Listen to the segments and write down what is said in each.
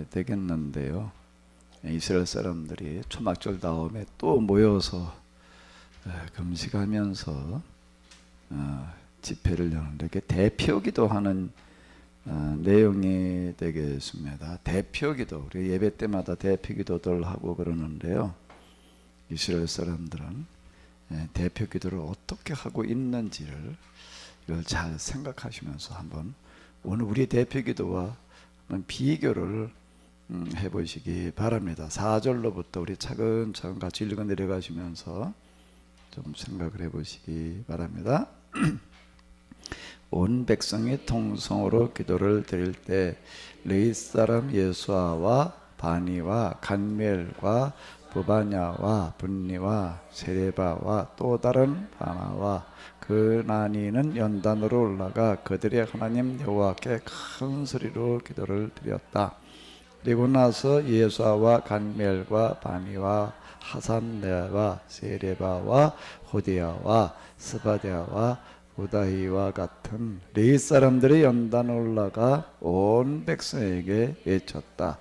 되겠는데요. 이스라엘 사람들이 초막절 다음에 또 모여서 금식하면서 집회를 여는데 대표 기도하는 내용이 되겠습니다. 대표 기도, 우리 예배 때마다 대표 기도들 하고 그러는데요. 이스라엘 사람들은 대표 기도를 어떻게 하고 있는지를 이걸 잘 생각하시면서 한번 오늘 우리 대표 기도와 한번 비교를 해보시기 바랍니다. 4절로부터 우리 차근차근 같이 읽어 내려가시면서 좀 생각을 해보시기 바랍니다. 온 백성이 통성으로 기도를 드릴 때 레위 사람 예수아와 바니와 간멜과 부바냐와 분니와 세레바와 또 다른 바나와 그나니는 연단으로 올라가 그들의 하나님 여호와께 큰 소리로 기도를 드렸다. 그리고 나서 예수아와 간멜과 바니와 하산네와 세레바와 호디야와 스바디아와 우다히와 같은 레위 사람들의 연단에 올라가 온 백성에게 외쳤다.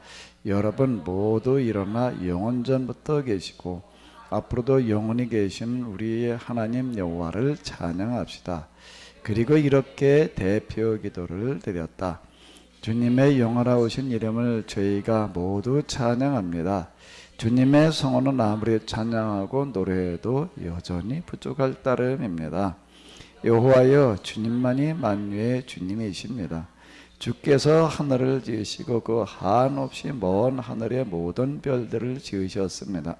여러분 모두 일어나 영원전부터 계시고 앞으로도 영원히 계신 우리의 하나님 여호와를 찬양합시다. 그리고 이렇게 대표 기도를 드렸다. 주님의 영원하신 이름을 저희가 모두 찬양합니다. 주님의 성호는 아무리 찬양하고 노래해도 여전히 부족할 따름입니다. 여호와여, 주님만이 만유의 주님이십니다. 주께서 하늘을 지으시고 그 한없이 먼 하늘의 모든 별들을 지으셨습니다.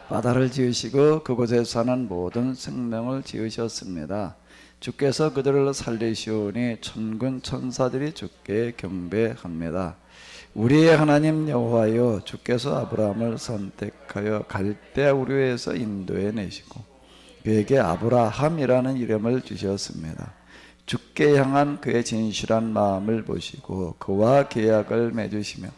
바다를 지으시고 그곳에 사는 모든 생명을 지으셨습니다. 주께서 그들을 살리시오니 천군 천사들이 주께 경배합니다. 우리의 하나님 여호와여, 주께서 아브라함을 선택하여 갈대아 우르에서 인도해 내시고 그에게 아브라함이라는 이름을 주셨습니다. 주께 향한 그의 진실한 마음을 보시고 그와 계약을 맺으시며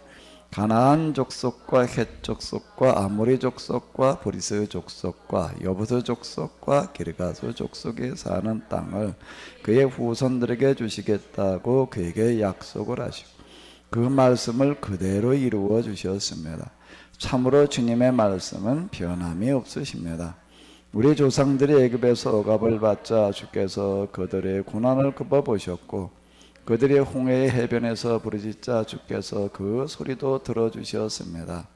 가나안 족속과 헷 족속과 아모리 족속과 브리스 족속과 여부스 족속과 기르가스 족속에 사는 땅을 그의 후손들에게 주시겠다고 그에게 약속을 하시고 그 말씀을 그대로 이루어 주셨습니다. 참으로 주님의 말씀은 변함이 없으십니다. 우리 조상들이 애굽에서 억압을 받자 주께서 그들의 고난을 굽어보셨고 그들의 홍해의 해변에서 부르짖자 주께서 그 소리도 들어주셨습니다.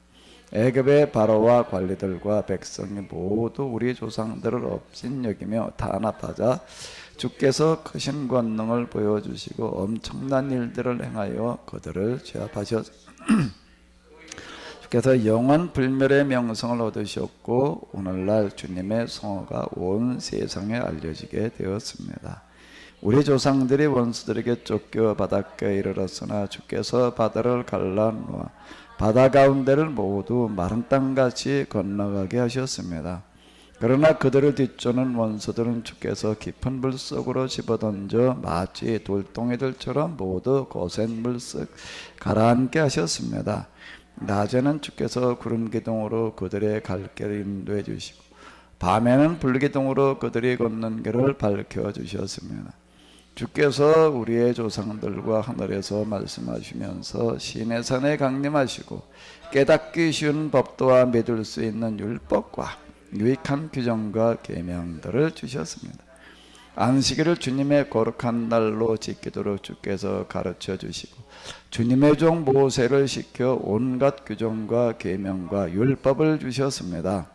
애굽의 바로와 관리들과 백성이 모두 우리 조상들을 업신여기며 탄압하자 주께서 크신 권능을 보여주시고 엄청난 일들을 행하여 그들을 제압하셨습니다. 주께서 영원 불멸의 명성을 얻으셨고 오늘날 주님의 성호가 온 세상에 알려지게 되었습니다. 우리 조상들이 원수들에게 쫓겨 바닷가에 이르렀으나 주께서 바다를 갈라놓아 바다 가운데를 모두 마른 땅같이 건너가게 하셨습니다. 그러나 그들을 뒤쫓는 원수들은 주께서 깊은 물 속으로 집어던져 마치 돌덩이들처럼 모두 거센 물속 가라앉게 하셨습니다. 낮에는 주께서 구름기둥으로 그들의 갈 길을 인도해 주시고 밤에는 불기둥으로 그들이 걷는 길을 밝혀 주셨습니다. 주께서 우리의 조상들과 하늘에서 말씀하시면서 시내산에 강림하시고 깨닫기 쉬운 법도와 믿을 수 있는 율법과 유익한 규정과 계명들을 주셨습니다. 안식일을 주님의 거룩한 날로 지키도록 주께서 가르쳐 주시고 주님의 종 모세를 시켜 온갖 규정과 계명과 율법을 주셨습니다.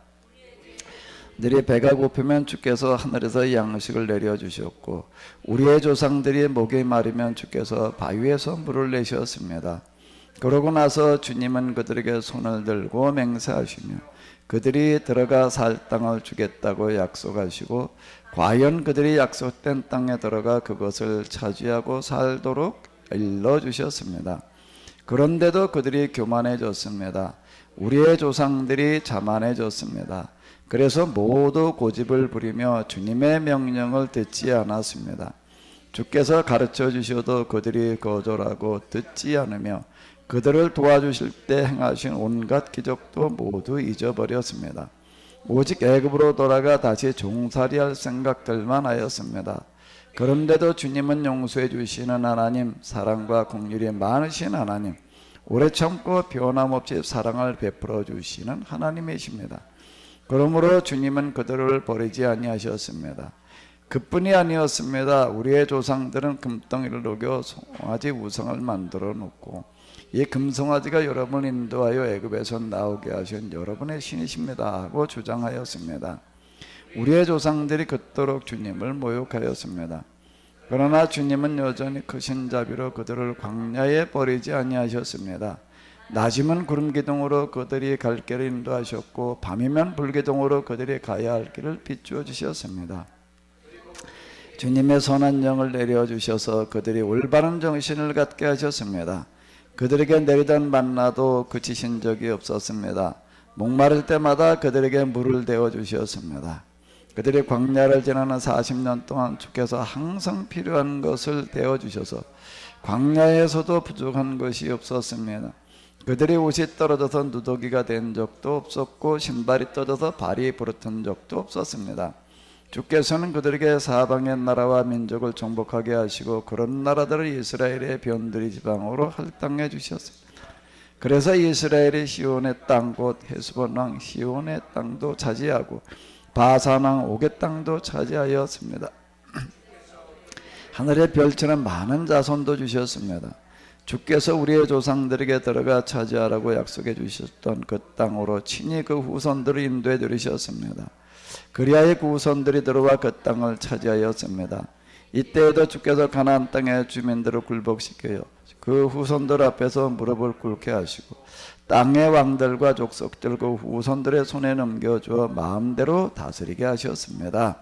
너희 배가 고프면 주께서 하늘에서 양식을 내려주셨고 우리의 조상들이 목이 마르면 주께서 바위에서 물을 내셨습니다. 그러고 나서 주님은 그들에게 손을 들고 맹세하시며 그들이 들어가 살 땅을 주겠다고 약속하시고 과연 그들이 약속된 땅에 들어가 그것을 차지하고 살도록 일러주셨습니다. 그런데도 그들이 교만해졌습니다. 우리의 조상들이 자만해졌습니다. 그래서 모두 고집을 부리며 주님의 명령을 듣지 않았습니다. 주께서 가르쳐 주셔도 그들이 거절하고 듣지 않으며 그들을 도와주실 때 행하신 온갖 기적도 모두 잊어버렸습니다. 오직 애굽으로 돌아가 다시 종살이할 생각들만 하였습니다. 그런데도 주님은 용서해 주시는 하나님, 사랑과 긍휼이 많으신 하나님, 오래 참고 변함없이 사랑을 베풀어 주시는 하나님이십니다. 그러므로 주님은 그들을 버리지 아니하셨습니다. 그뿐이 아니었습니다. 우리의 조상들은 금덩이를 녹여 송아지 우상을 만들어 놓고, 이 금송아지가 여러분을 인도하여 애굽에서 나오게 하신 여러분의 신이십니다 하고 주장하였습니다. 우리의 조상들이 그토록 주님을 모욕하였습니다. 그러나 주님은 여전히 크신 자비로 그들을 광야에 버리지 아니하셨습니다. 낮이면 구름기둥으로 그들이 갈 길을 인도하셨고, 밤이면 불기둥으로 그들이 가야 할 길을 비추어 주셨습니다. 주님의 선한 영을 내려주셔서 그들이 올바른 정신을 갖게 하셨습니다. 그들에게 내리던 만나도 그치신 적이 없었습니다. 목마를 때마다 그들에게 물을 데워 주셨습니다. 그들이 광야를 지나는 40년 동안 주께서 항상 필요한 것을 데워 주셔서 광야에서도 부족한 것이 없었습니다. 그들이 옷이 떨어져서 누더기가 된 적도 없었고, 신발이 떨어져서 발이 부러진 적도 없었습니다. 주께서는 그들에게 사방의 나라와 민족을 정복하게 하시고, 그런 나라들을 이스라엘의 변두리 지방으로 할당해 주셨습니다. 그래서 이스라엘이 시온의 땅, 곧 헤스본 왕 시온의 땅도 차지하고 바산 왕 옥의 땅도 차지하였습니다. 하늘의 별처럼 많은 자손도 주셨습니다. 주께서 우리의 조상들에게 들어가 차지하라고 약속해 주셨던 그 땅으로 친히 그 후손들을 인도해 들이셨습니다. 그리하여 그 후손들이 들어와 그 땅을 차지하였습니다. 이때에도 주께서 가나안 땅의 주민들을 굴복시켜요 그 후손들 앞에서 무릎을 꿇게 하시고, 땅의 왕들과 족속들 그 후손들의 손에 넘겨주어 마음대로 다스리게 하셨습니다.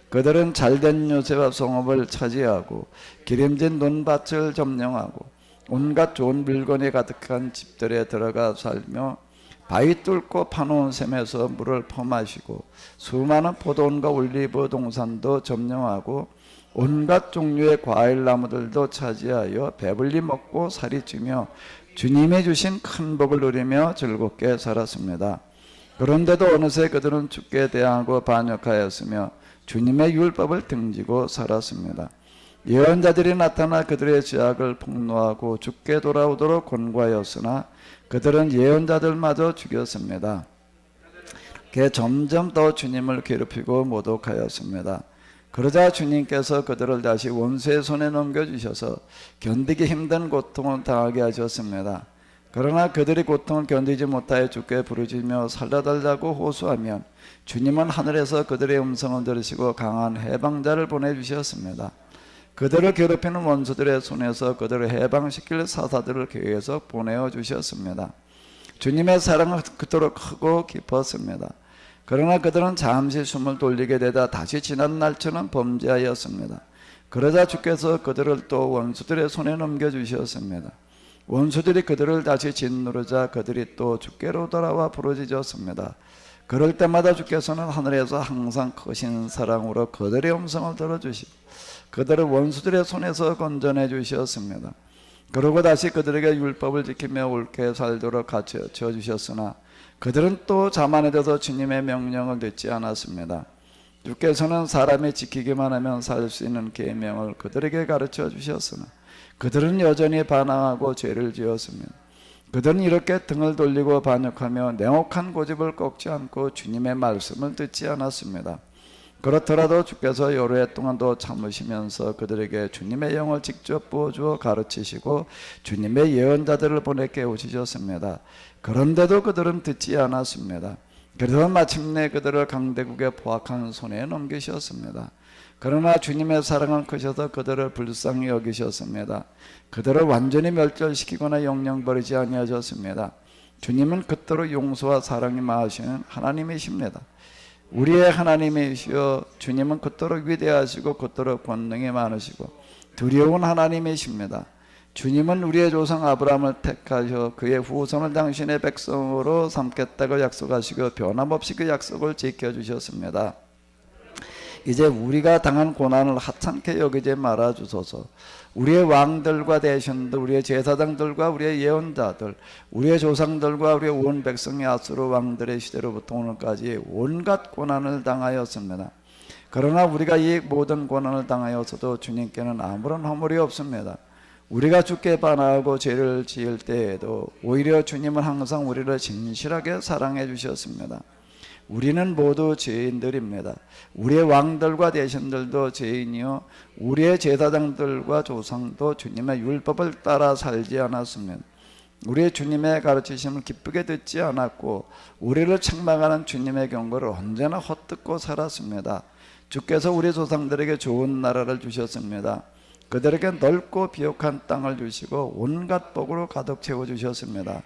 그들은 잘된 요새와 성읍을 차지하고 기름진 논밭을 점령하고 온갖 좋은 물건이 가득한 집들에 들어가 살며, 바위 뚫고 파놓은 샘에서 물을 퍼마시고 수많은 포도원과 올리브 동산도 점령하고 온갖 종류의 과일 나무들도 차지하여 배불리 먹고 살이 찌며 주님이 주신 큰 복을 누리며 즐겁게 살았습니다. 그런데도 어느새 그들은 주께 대항하고 반역하였으며 주님의 율법을 등지고 살았습니다. 예언자들이 나타나 그들의 죄악을 폭로하고 주께 돌아오도록 권고하였으나 그들은 예언자들마저 죽였습니다. 그게 점점 더 주님을 괴롭히고 모독하였습니다. 그러자 주님께서 그들을 다시 원수의 손에 넘겨주셔서 견디기 힘든 고통을 당하게 하셨습니다. 그러나 그들이 고통을 견디지 못하여 주께 부르짖며 살려달라고 호소하면 주님은 하늘에서 그들의 음성을 들으시고 강한 해방자를 보내주셨습니다. 그들을 괴롭히는 원수들의 손에서 그들을 해방시킬 사사들을 계획해서 보내어 주셨습니다. 주님의 사랑은 그토록 크고 깊었습니다. 그러나 그들은 잠시 숨을 돌리게 되다 다시 지난 날처럼 범죄하였습니다. 그러자 주께서 그들을 또 원수들의 손에 넘겨주셨습니다. 원수들이 그들을 다시 짓누르자 그들이 또 주께로 돌아와 부르짖었습니다. 그럴 때마다 주께서는 하늘에서 항상 크신 사랑으로 그들의 음성을 들어주시고 그들을 원수들의 손에서 건져내 주셨습니다. 그러고 다시 그들에게 율법을 지키며 옳게 살도록 가르쳐 주셨으나 그들은 또 자만해져서 주님의 명령을 듣지 않았습니다. 주께서는 사람이 지키기만 하면 살 수 있는 계명을 그들에게 가르쳐 주셨으나 그들은 여전히 반항하고 죄를 지었습니다. 그들은 이렇게 등을 돌리고 반역하며 냉혹한 고집을 꺾지 않고 주님의 말씀을 듣지 않았습니다. 그렇더라도 주께서 여러 해 동안도 참으시면서 그들에게 주님의 영을 직접 부어주어 가르치시고 주님의 예언자들을 보내 깨우치셨습니다. 그런데도 그들은 듣지 않았습니다. 그래서 마침내 그들을 강대국의 포악한 손에 넘기셨습니다. 그러나 주님의 사랑은 크셔서 그들을 불쌍히 여기셨습니다. 그들을 완전히 멸절시키거나 영영 버리지 아니하셨습니다. 주님은 그토록 용서와 사랑이 많으시는 하나님이십니다. 우리의 하나님이시여 주님은 그토록 위대하시고 그토록 권능이 많으시고 두려운 하나님이십니다. 주님은 우리의 조상 아브라함을 택하셔 그의 후손을 당신의 백성으로 삼겠다고 약속하시고 변함없이 그 약속을 지켜주셨습니다. 이제 우리가 당한 고난을 하찮게 여기지 말아주소서. 우리의 왕들과 대신들, 우리의 제사장들과 우리의 예언자들, 우리의 조상들과 우리의 온 백성이 아수르 왕들의 시대로부터 오늘까지 온갖 고난을 당하였습니다. 그러나 우리가 이 모든 고난을 당하여서도 주님께는 아무런 허물이 없습니다. 우리가 주께 반하고 죄를 지을 때에도 오히려 주님은 항상 우리를 진실하게 사랑해 주셨습니다. 우리는 모두 죄인들입니다. 우리의 왕들과 대신들도 죄인이요 우리의 제사장들과 조상도 주님의 율법을 따라 살지 않았습니다. 우리의 주님의 가르치심을 기쁘게 듣지 않았고 우리를 책망하는 주님의 경고를 언제나 헛듣고 살았습니다. 주께서 우리 조상들에게 좋은 나라를 주셨습니다. 그들에게 넓고 비옥한 땅을 주시고 온갖 복으로 가득 채워주셨습니다.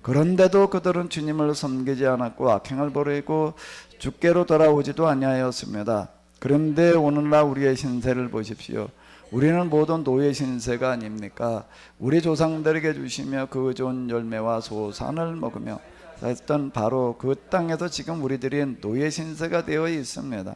그런데도 그들은 주님을 섬기지 않았고 악행을 벌이고 주께로 돌아오지도 아니하였습니다. 그런데 오늘날 우리의 신세를 보십시오. 우리는 모두 노예 신세가 아닙니까? 우리 조상들에게 주시며 그 좋은 열매와 소산을 먹으며 살던 바로 그 땅에서 지금 우리들이 노예 신세가 되어 있습니다.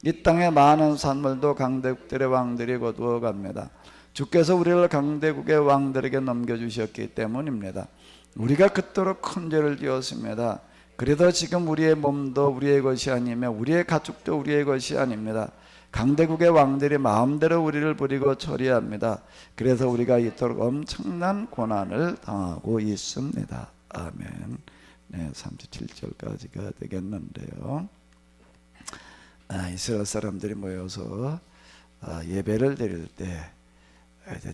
이 땅의 많은 산물도 강대국들의 왕들이 거두어 갑니다. 주께서 우리를 강대국의 왕들에게 넘겨주셨기 때문입니다. 우리가 그토록 큰 죄를 지었습니다. 그래도 지금 우리의 몸도 우리의 것이 아니며 우리의 가축도 우리의 것이 아닙니다. 강대국의 왕들이 마음대로 우리를 부리고 처리합니다. 그래서 우리가 이토록 엄청난 고난을 당하고 있습니다. 아멘. 네, 37절까지가 되겠는데요. 이스라엘 사람들이 모여서 예배를 드릴 때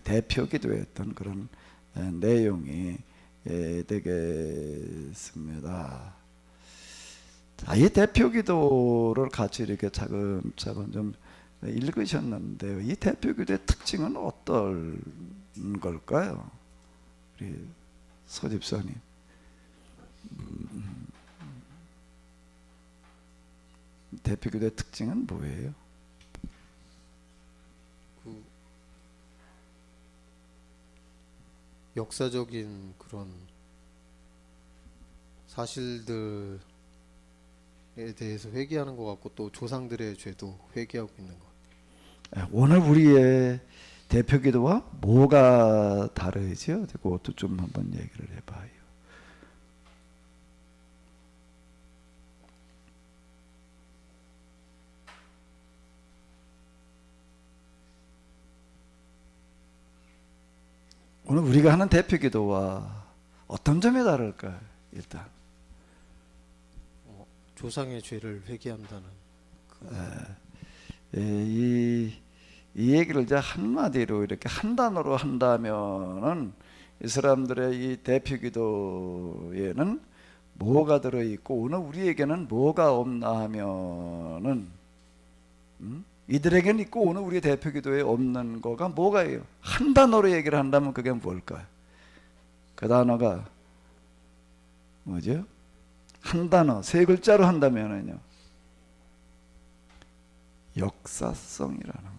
대표 기도했던 그런 내용이 되겠습니다. 이 대표 기도를 같이 이렇게 차근차근 좀 읽으셨는데요. 이 대표 기도의 특징은 어떤 걸까요? 우리 소집사님. 대표 기도의 특징은 뭐예요? 그 역사적인 그런 사실들에 대해서 회개하는 것 같고 또 조상들의 죄도 회개하고 있는 것 같아요. 오늘 우리의 대표 기도와 뭐가 다르죠? 그것도 좀 한번 얘기를 해봐요. 오늘 우리가 하는 대표 기도와 어떤 점이 다를까요? 일단 조상의 죄를 회개한다는 이 얘기를 이제 한마디로 이렇게 한 단어로 한다면은 이 사람들의 이 대표 기도에는 뭐가 들어있고 오늘 우리에게는 뭐가 없나 하면은 이들에게는 있고 오늘 우리 대표 기도에 없는 거가 뭐가요? 한 단어로 얘기를 한다면 그게 뭘까요? 그 단어가 뭐죠? 한 단어, 세 글자로 한다면은요. 역사성이라는 거예요.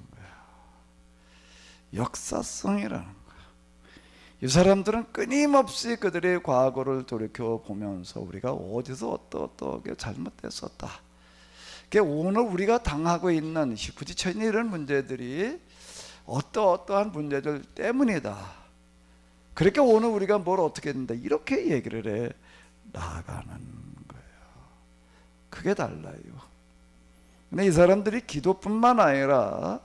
역사성이라는 거예요. 이 사람들은 끊임없이 그들의 과거를 돌이켜 보면서 우리가 어디서 어떻게 잘못했었다. 오늘 우리가 당하고 있는 부딪혀 있는 이런 문제들이 어떠한 문제들 때문이다. 그렇게 오늘 우리가 뭘 어떻게 된다. 이렇게 얘기를 해 나아가는 거예요. 그게 달라요. 근데 이 사람들이 기도뿐만 아니라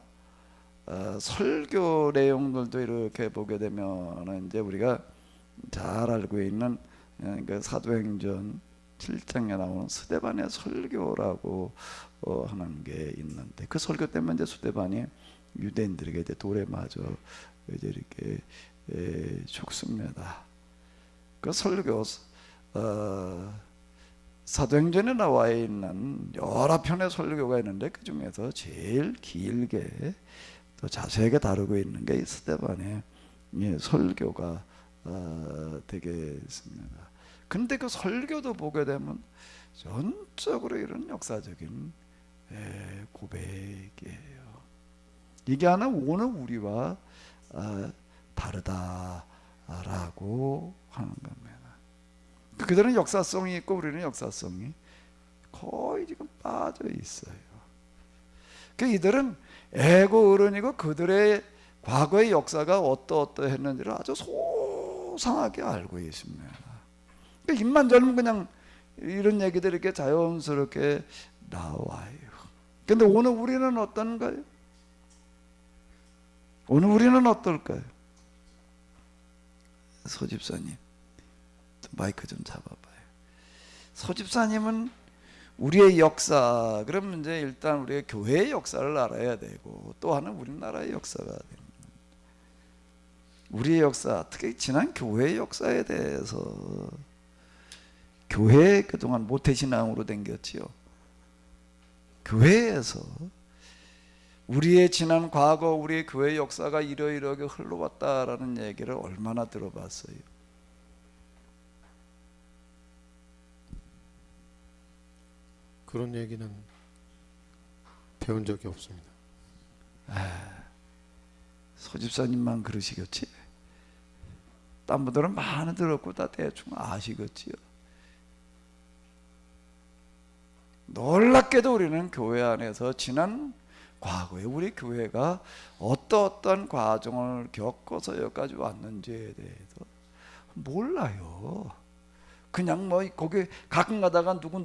설교 내용들도 이렇게 보게 되면 이제 우리가 잘 알고 있는 그 사도행전 7장에 나오는 스데반의 설교라고 하는 게 있는데 그 설교 때문에 이제 스데반이 유대인들에게 이제 돌에 맞아 이제 이렇게 죽습니다. 그 설교 사도행전에 나와 있는 여러 편의 설교가 있는데 그 중에서 제일 길게 또 자세하게 다루고 있는 게 이 스데반의 설교가 되겠습니다. 근데 그 설교도 보게 되면 전적으로 이런 역사적인 고백이에요. 이게 하나 오늘 우리와 다르다라고 하는 겁니다. 그들은 역사성이 있고 우리는 역사성이 거의 지금 빠져 있어요. 이들은 애고 어른이고 그들의 과거의 역사가 어떠했는지를 아주 소상하게 알고 있습니다. 입만 열면 그냥 이런 얘기들이 이렇게 자연스럽게 나와요. 근데 오늘 우리는 어떤가요? 오늘 우리는 어떨까요? 소집사님, 마이크 좀 잡아봐요. 소집사님은 우리의 역사, 그러면 이제 일단 우리의 교회의 역사를 알아야 되고, 또 하나는 우리나라의 역사가 됩니다. 우리의 역사, 특히 지난 교회의 역사에 대해서, 교회 그동안 모태신앙으로 댕겼지요. 교회에서 우리의 지난 과거, 우리의 교회 역사가 이러이러하게 흘러왔다라는 얘기를 얼마나 들어봤어요. 그런 얘기는 배운 적이 없습니다. 소집사님만 그러시겠지. 딴 분들은 많이 들었고 다 대충 아시겠지요. 놀랍게도 우리는 교회 안에서 지난 과거에 우리 교회가 어떤 과정을 겪어서 여기까지 왔는지에 대해서 몰라요. 그냥 뭐 거기 가끔 가다가 누구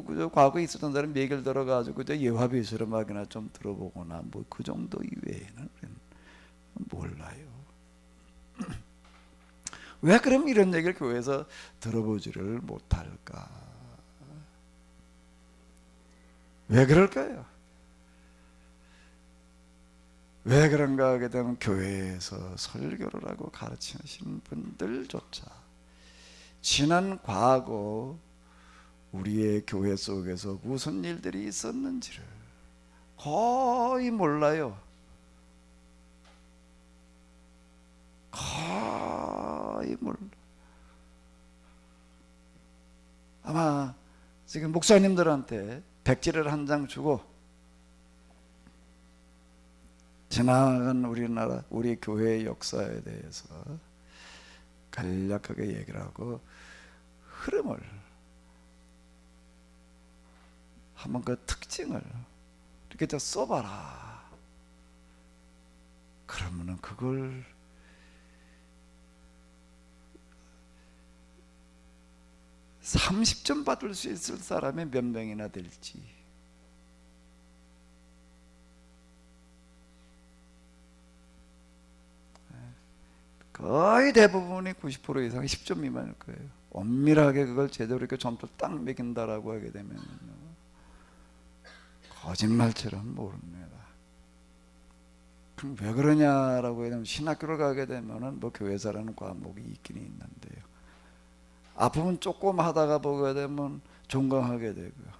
그저 과거에 있었던 사람 얘기를 들어가지고 그저 예화비 수렴하기나 좀 들어보거나 뭐 그 정도 이외에는 몰라요. 왜 그럼 이런 얘기를 교회에서 들어보지를 못할까? 왜 그럴까요? 왜 그런가 하게 되면 교회에서 설교를 하고 가르치시는 분들조차 지난 과거 우리의 교회 속에서 무슨 일들이 있었는지를 거의 몰라요. 거의 몰라. 아마 지금 목사님들한테 백지를 한 장 주고 지나간 우리나라 우리 교회의 역사에 대해서 간략하게 얘기를 하고 흐름을 한번 그 특징을 이렇게 좀 써봐라. 그러면은 그걸 30점 받을 수 있을 사람이 몇 명이나 될지. 거의 대부분이 90% 이상 10점 미만일 거예요. 엄밀하게 그걸 제대로 이렇게 점수 딱 매긴다라고 하게 되면 거짓말처럼 모릅니다. 그럼 왜 그러냐라고 하면 신학교를 가게 되면은 뭐 교회사라는 과목이 있긴 있는데요. 앞부분 조금 하다가 보게 되면 종강하게 되고요.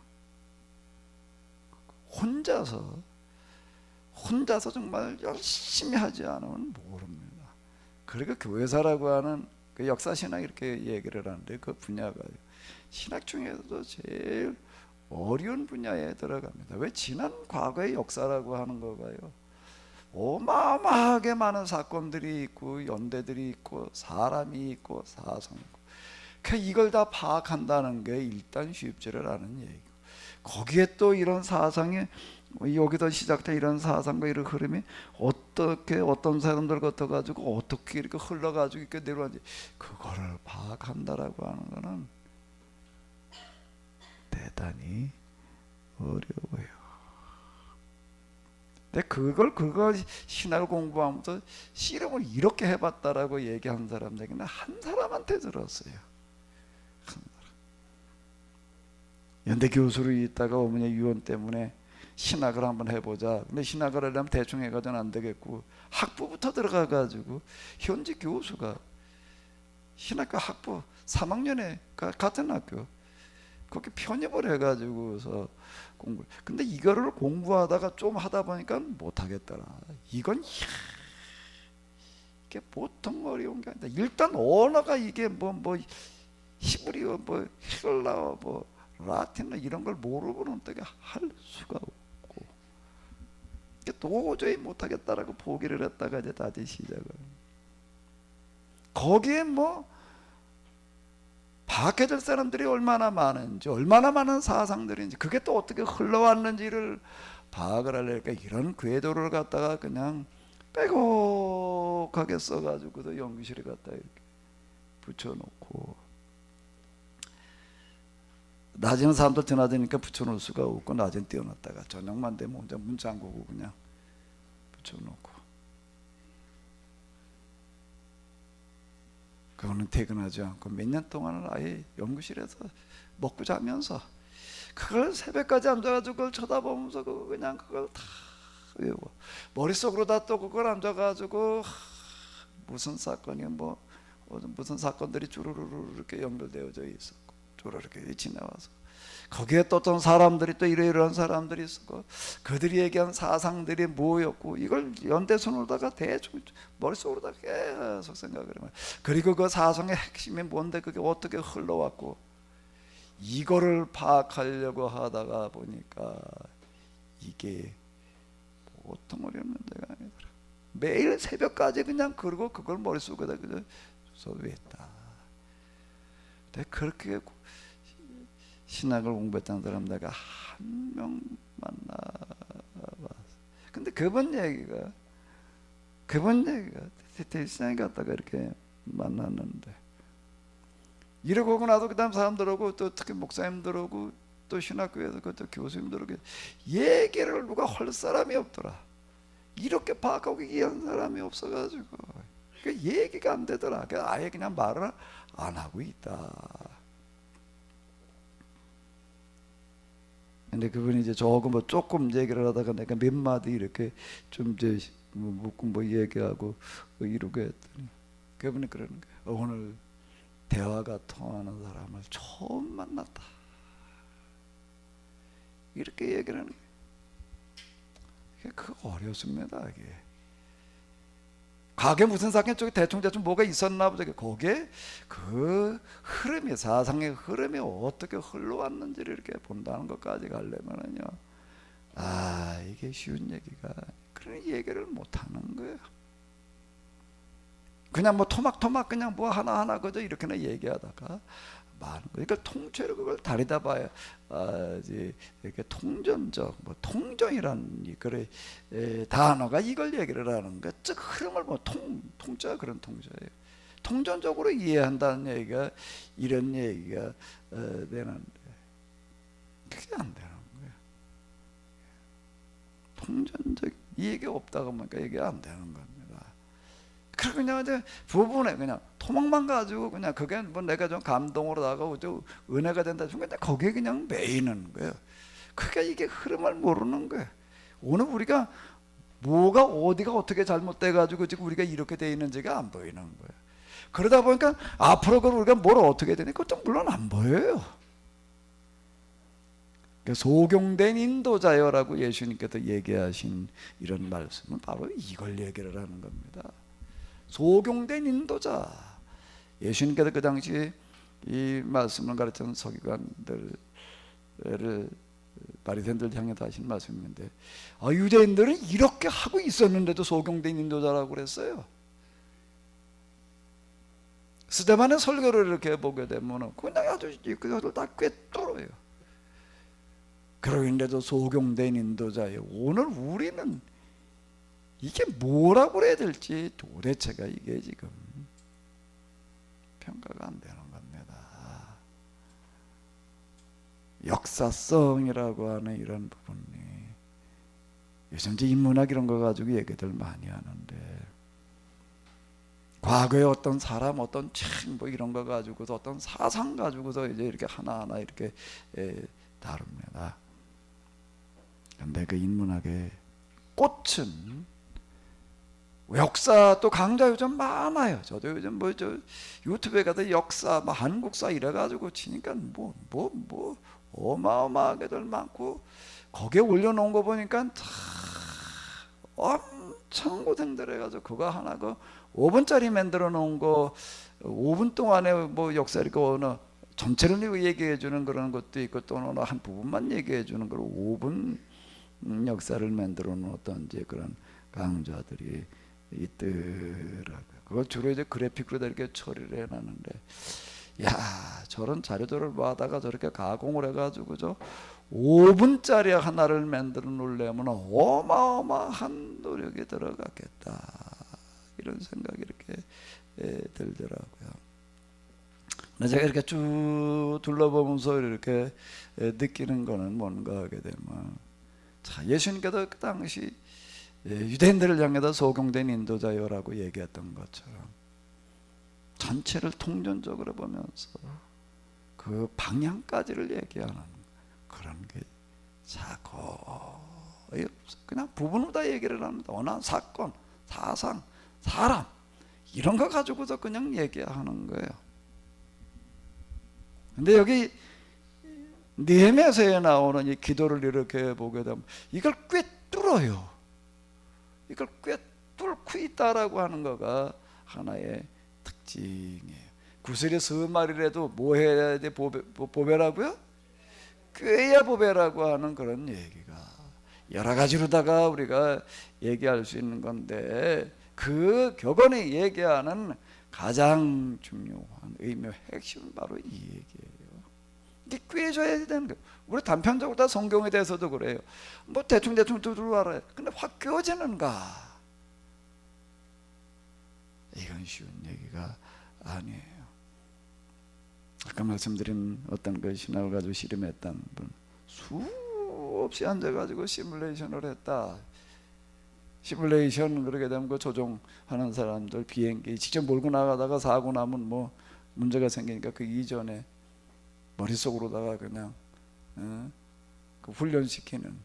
혼자서 정말 열심히 하지 않으면 모릅니다. 그러니까 교회사라고 하는 그 역사신학 이렇게 얘기를 하는데 그 분야가 신학 중에서도 제일 어려운 분야에 들어갑니다. 왜? 지난 과거의 역사라고 하는 거가요, 어마어마하게 많은 사건들이 있고 연대들이 있고 사람이 있고 사상이 있고, 그러니까 이걸 다 파악한다는 게 일단 쉽지를 않은 얘기고, 거기에 또 이런 사상이 여기서 시작된 이런 사상과 이런 흐름이 어떻게 어떤 사람들 같아 가지고 어떻게 이렇게 흘러 가지고 이렇게 내려왔는지 그거를 파악한다라고 하는 거는 대단히 어려워요. 근데 그걸 신학을 공부하면서 씨름을 이렇게 해봤다라고 얘기한 사람들에게는 한 사람한테 들었어요. 한 사람. 연대 교수로 있다가 어머니 유언 때문에 신학을 한번 해보자. 근데 신학을 하려면 대충 해가지고는 안 되겠고 학부부터 들어가가지고 현지 교수가 신학교 학부 3학년에 같은 학교 거기 편입을 해가지고서 공부. 근데 이거를 공부하다가 좀 하다 보니까 못하겠더라. 이건 이게 보통 어려운 게 아니다. 일단 언어가 이게 뭐 히브리어 뭐 헬라어 뭐 라틴어 이런 걸 모르고는 어떻게 할 수가 없고 도저히 못하겠다라고 포기를 했다가 이제 다시 시작을. 거기에 뭐 파악해줄 사람들이 얼마나 많은지, 얼마나 많은 사상들인지, 그게 또 어떻게 흘러왔는지를 파악을 하려니까 이런 궤도를 갖다가 그냥 빼곡하게 써가지고도 연구실에 갖다 이렇게 붙여놓고 낮에는 사람들 드나드니까 붙여놓을 수가 없고 낮엔 띄워놨다가 저녁만 되면 혼자 문 잠그고 그냥 붙여놓고, 그거는 퇴근하지 않고 몇 년 동안은 아예 연구실에서 먹고 자면서 그걸 새벽까지 앉아가지고 그걸 쳐다보면서 그거 그냥 그걸 다 외워. 머릿속으로다 또 그걸 앉아가지고 무슨 사건이 뭐 무슨 사건들이 주르르르 이렇게 연결되어져 있었고 주르르 이렇게 지나와서 거기에 또 어떤 사람들이 또 이러이러한 사람들이 있었고 그들이 얘기한 사상들이 뭐였고 이걸 연대선으로다가 대충 머릿속으로다가 계속 생각을 해요. 그리고 그 사상의 핵심이 뭔데 그게 어떻게 흘러왔고 이거를 파악하려고 하다가 보니까 이게 보통 어려운 문제가 아니더라. 매일 새벽까지 그냥 그러고 그걸 머릿속에다 그냥 소비했다. 근데 그렇게 신학을 공부했던 사람 내가 한 명 만나봤어. 근데 그분 얘기가 대신에 갔다가 이렇게 만났는데 이러고 오고 나도 그 다음 사람들하고 또 특히 목사님들하고 또 신학교에서 또 교수님들하고 얘기를 누가 할 사람이 없더라. 이렇게 파악하고 얘기한 사람이 없어가지고 그러니까 얘기가 안 되더라. 아예 그냥 말을 안 하고 있다. 근데 그분이 이제 조금 얘기를 하다가 내가 몇 마디 이렇게 좀 이제 묻고 뭐 얘기하고 뭐 이러고 했더니 그분이 그러는 거예요. 오늘 대화가 통하는 사람을 처음 만났다. 이렇게 얘기를 하는 거예요. 그거 어렵습니다. 이게 과거에 무슨 사건 쪽에 대충 뭐가 있었나 보자. 거기에 그 흐름이 사상의 흐름이 어떻게 흘러왔는지를 이렇게 본다는 것까지 가려면은요. 아 이게 쉬운 얘기가 그런 얘기를 못 하는 거예요. 그냥 뭐 토막토막 그냥 뭐 하나하나 그저 이렇게나 얘기하다가 많은 거. 그러니까 통째로 그걸 다리다 봐야 이제 이렇게 통전적 뭐 통전이라는 그래 단어가 이걸 얘기를 하는 거. 즉 흐름을 뭐 통자 그런 통자예요. 통전적으로 이해한다는 얘기가 이런 얘기가 되는데 그게 안 되는 거예요. 통전적 이해가 없다고 하니까 이게 안 되는 겁니다. 그래서 그냥 이제 부분에 그냥 토막만 가지고 그냥 그게 뭐 내가 좀 감동으로 나가고 좀 은혜가 된다 중에 거기에 그냥 매이는 거예요. 그러니까 이게 흐름을 모르는 거예요. 오늘 우리가 뭐가 어디가 어떻게 잘못돼 가지고 지금 우리가 이렇게 돼 있는지가 안 보이는 거예요. 그러다 보니까 앞으로 우리가 뭘 어떻게 되니 그것도 물론 안 보여요. 소경된 인도자여라고 예수님께서 얘기하신 이런 말씀은 바로 이걸 얘기를 하는 겁니다. 소경된 인도자. 예수님께서 그 당시 이 말씀을 가르치는 서기관들을 바리새인들 향해서 하신 말씀인데 유대인들은 이렇게 하고 있었는데도 소경된 인도자라고 그랬어요. 스데반의 설교를 이렇게 보게 되면 그냥 아주 그것을 다 꿰뚫어요. 그러는데도 소경된 인도자예요. 오늘 우리는 이게 뭐라고 그래야 될지 도대체가 이게 지금 평가가 안 되는 겁니다. 역사성이라고 하는 이런 부분이 요즘 이제 인문학 이런 거 가지고 얘기들 많이 하는데 과거에 어떤 사람 어떤 책 뭐 이런 거 가지고서 어떤 사상 가지고서 이제 이렇게 하나하나 이렇게 다룹니다. 근데 그 인문학의 꽃은 역사 또 강좌 요즘 많아요. 저도 요즘 뭐 저 유튜브에 가서 역사 뭐 한국사 이래가지고 치니까 뭐 어마어마하게들 많고 거기에 올려놓은 거 보니까 다 엄청 고생들 해가지고 그거 하나 그 5분짜리 만들어 놓은 거 5분 동안에 뭐 역사 이렇게 어느 전체를 얘기해 주는 그런 것도 있고 또 어느 한 부분만 얘기해 주는 걸 5분 역사를 만들어 놓은 어떤 이제 그런 강좌들이 있더라고요. 그걸 주로 이제 그래픽으로 이렇게 처리를 해놨는데, 야 저런 자료들을 봐다가 저렇게 가공을 해가지고 저 5분짜리 하나를 만들어 놓으려면 어마어마한 노력이 들어갔겠다 이런 생각이 이렇게 들더라고요. 근데 제가 이렇게 쭉 둘러보면서 이렇게 느끼는 거는 뭔가 하게 되면, 자, 예수님께서 그 당시 유대인들을 향해서 소경된 인도자요라고 얘기했던 것처럼 전체를 통전적으로 보면서 그 방향까지를 얘기하는 그런 게 거의 없어. 그냥 부분으로 다 얘기를 합니다. 어느 사건, 사상, 사람 이런 거 가지고서 그냥 얘기하는 거예요. 근데 여기 느헤미야서에 나오는 이 기도를 이렇게 보게 되면 이걸 꿰뚫어요. 이걸 꿰뚫고 있다라고 하는 거가 하나의 특징이에요. 구슬이 10마리라도 뭐 해야 돼? 보배라고요? 꿰야 보배라고 하는 그런 얘기가 여러 가지로다가 우리가 얘기할 수 있는 건데, 그 격언이 얘기하는 가장 중요한 의미, 핵심은 바로 이 얘기예요. 이게 꿰줘야 되는 거예요. 우리 단편적으로 다 성경에 대해서도 그래요. 뭐 대충 들어알아요. 근데 확 꿰어지는가? 이건 쉬운 얘기가 아니에요. 아까 말씀드린 어떤 그 신학을 가지고 실험했던 분, 수없이 앉아가지고 시뮬레이션을 했다. 시뮬레이션 그렇게 되면 그 조종하는 사람들 비행기 직접 몰고 나가다가 사고 나면 뭐 문제가 생기니까 그 이전에 머릿속으로다가 그냥 그 훈련시키는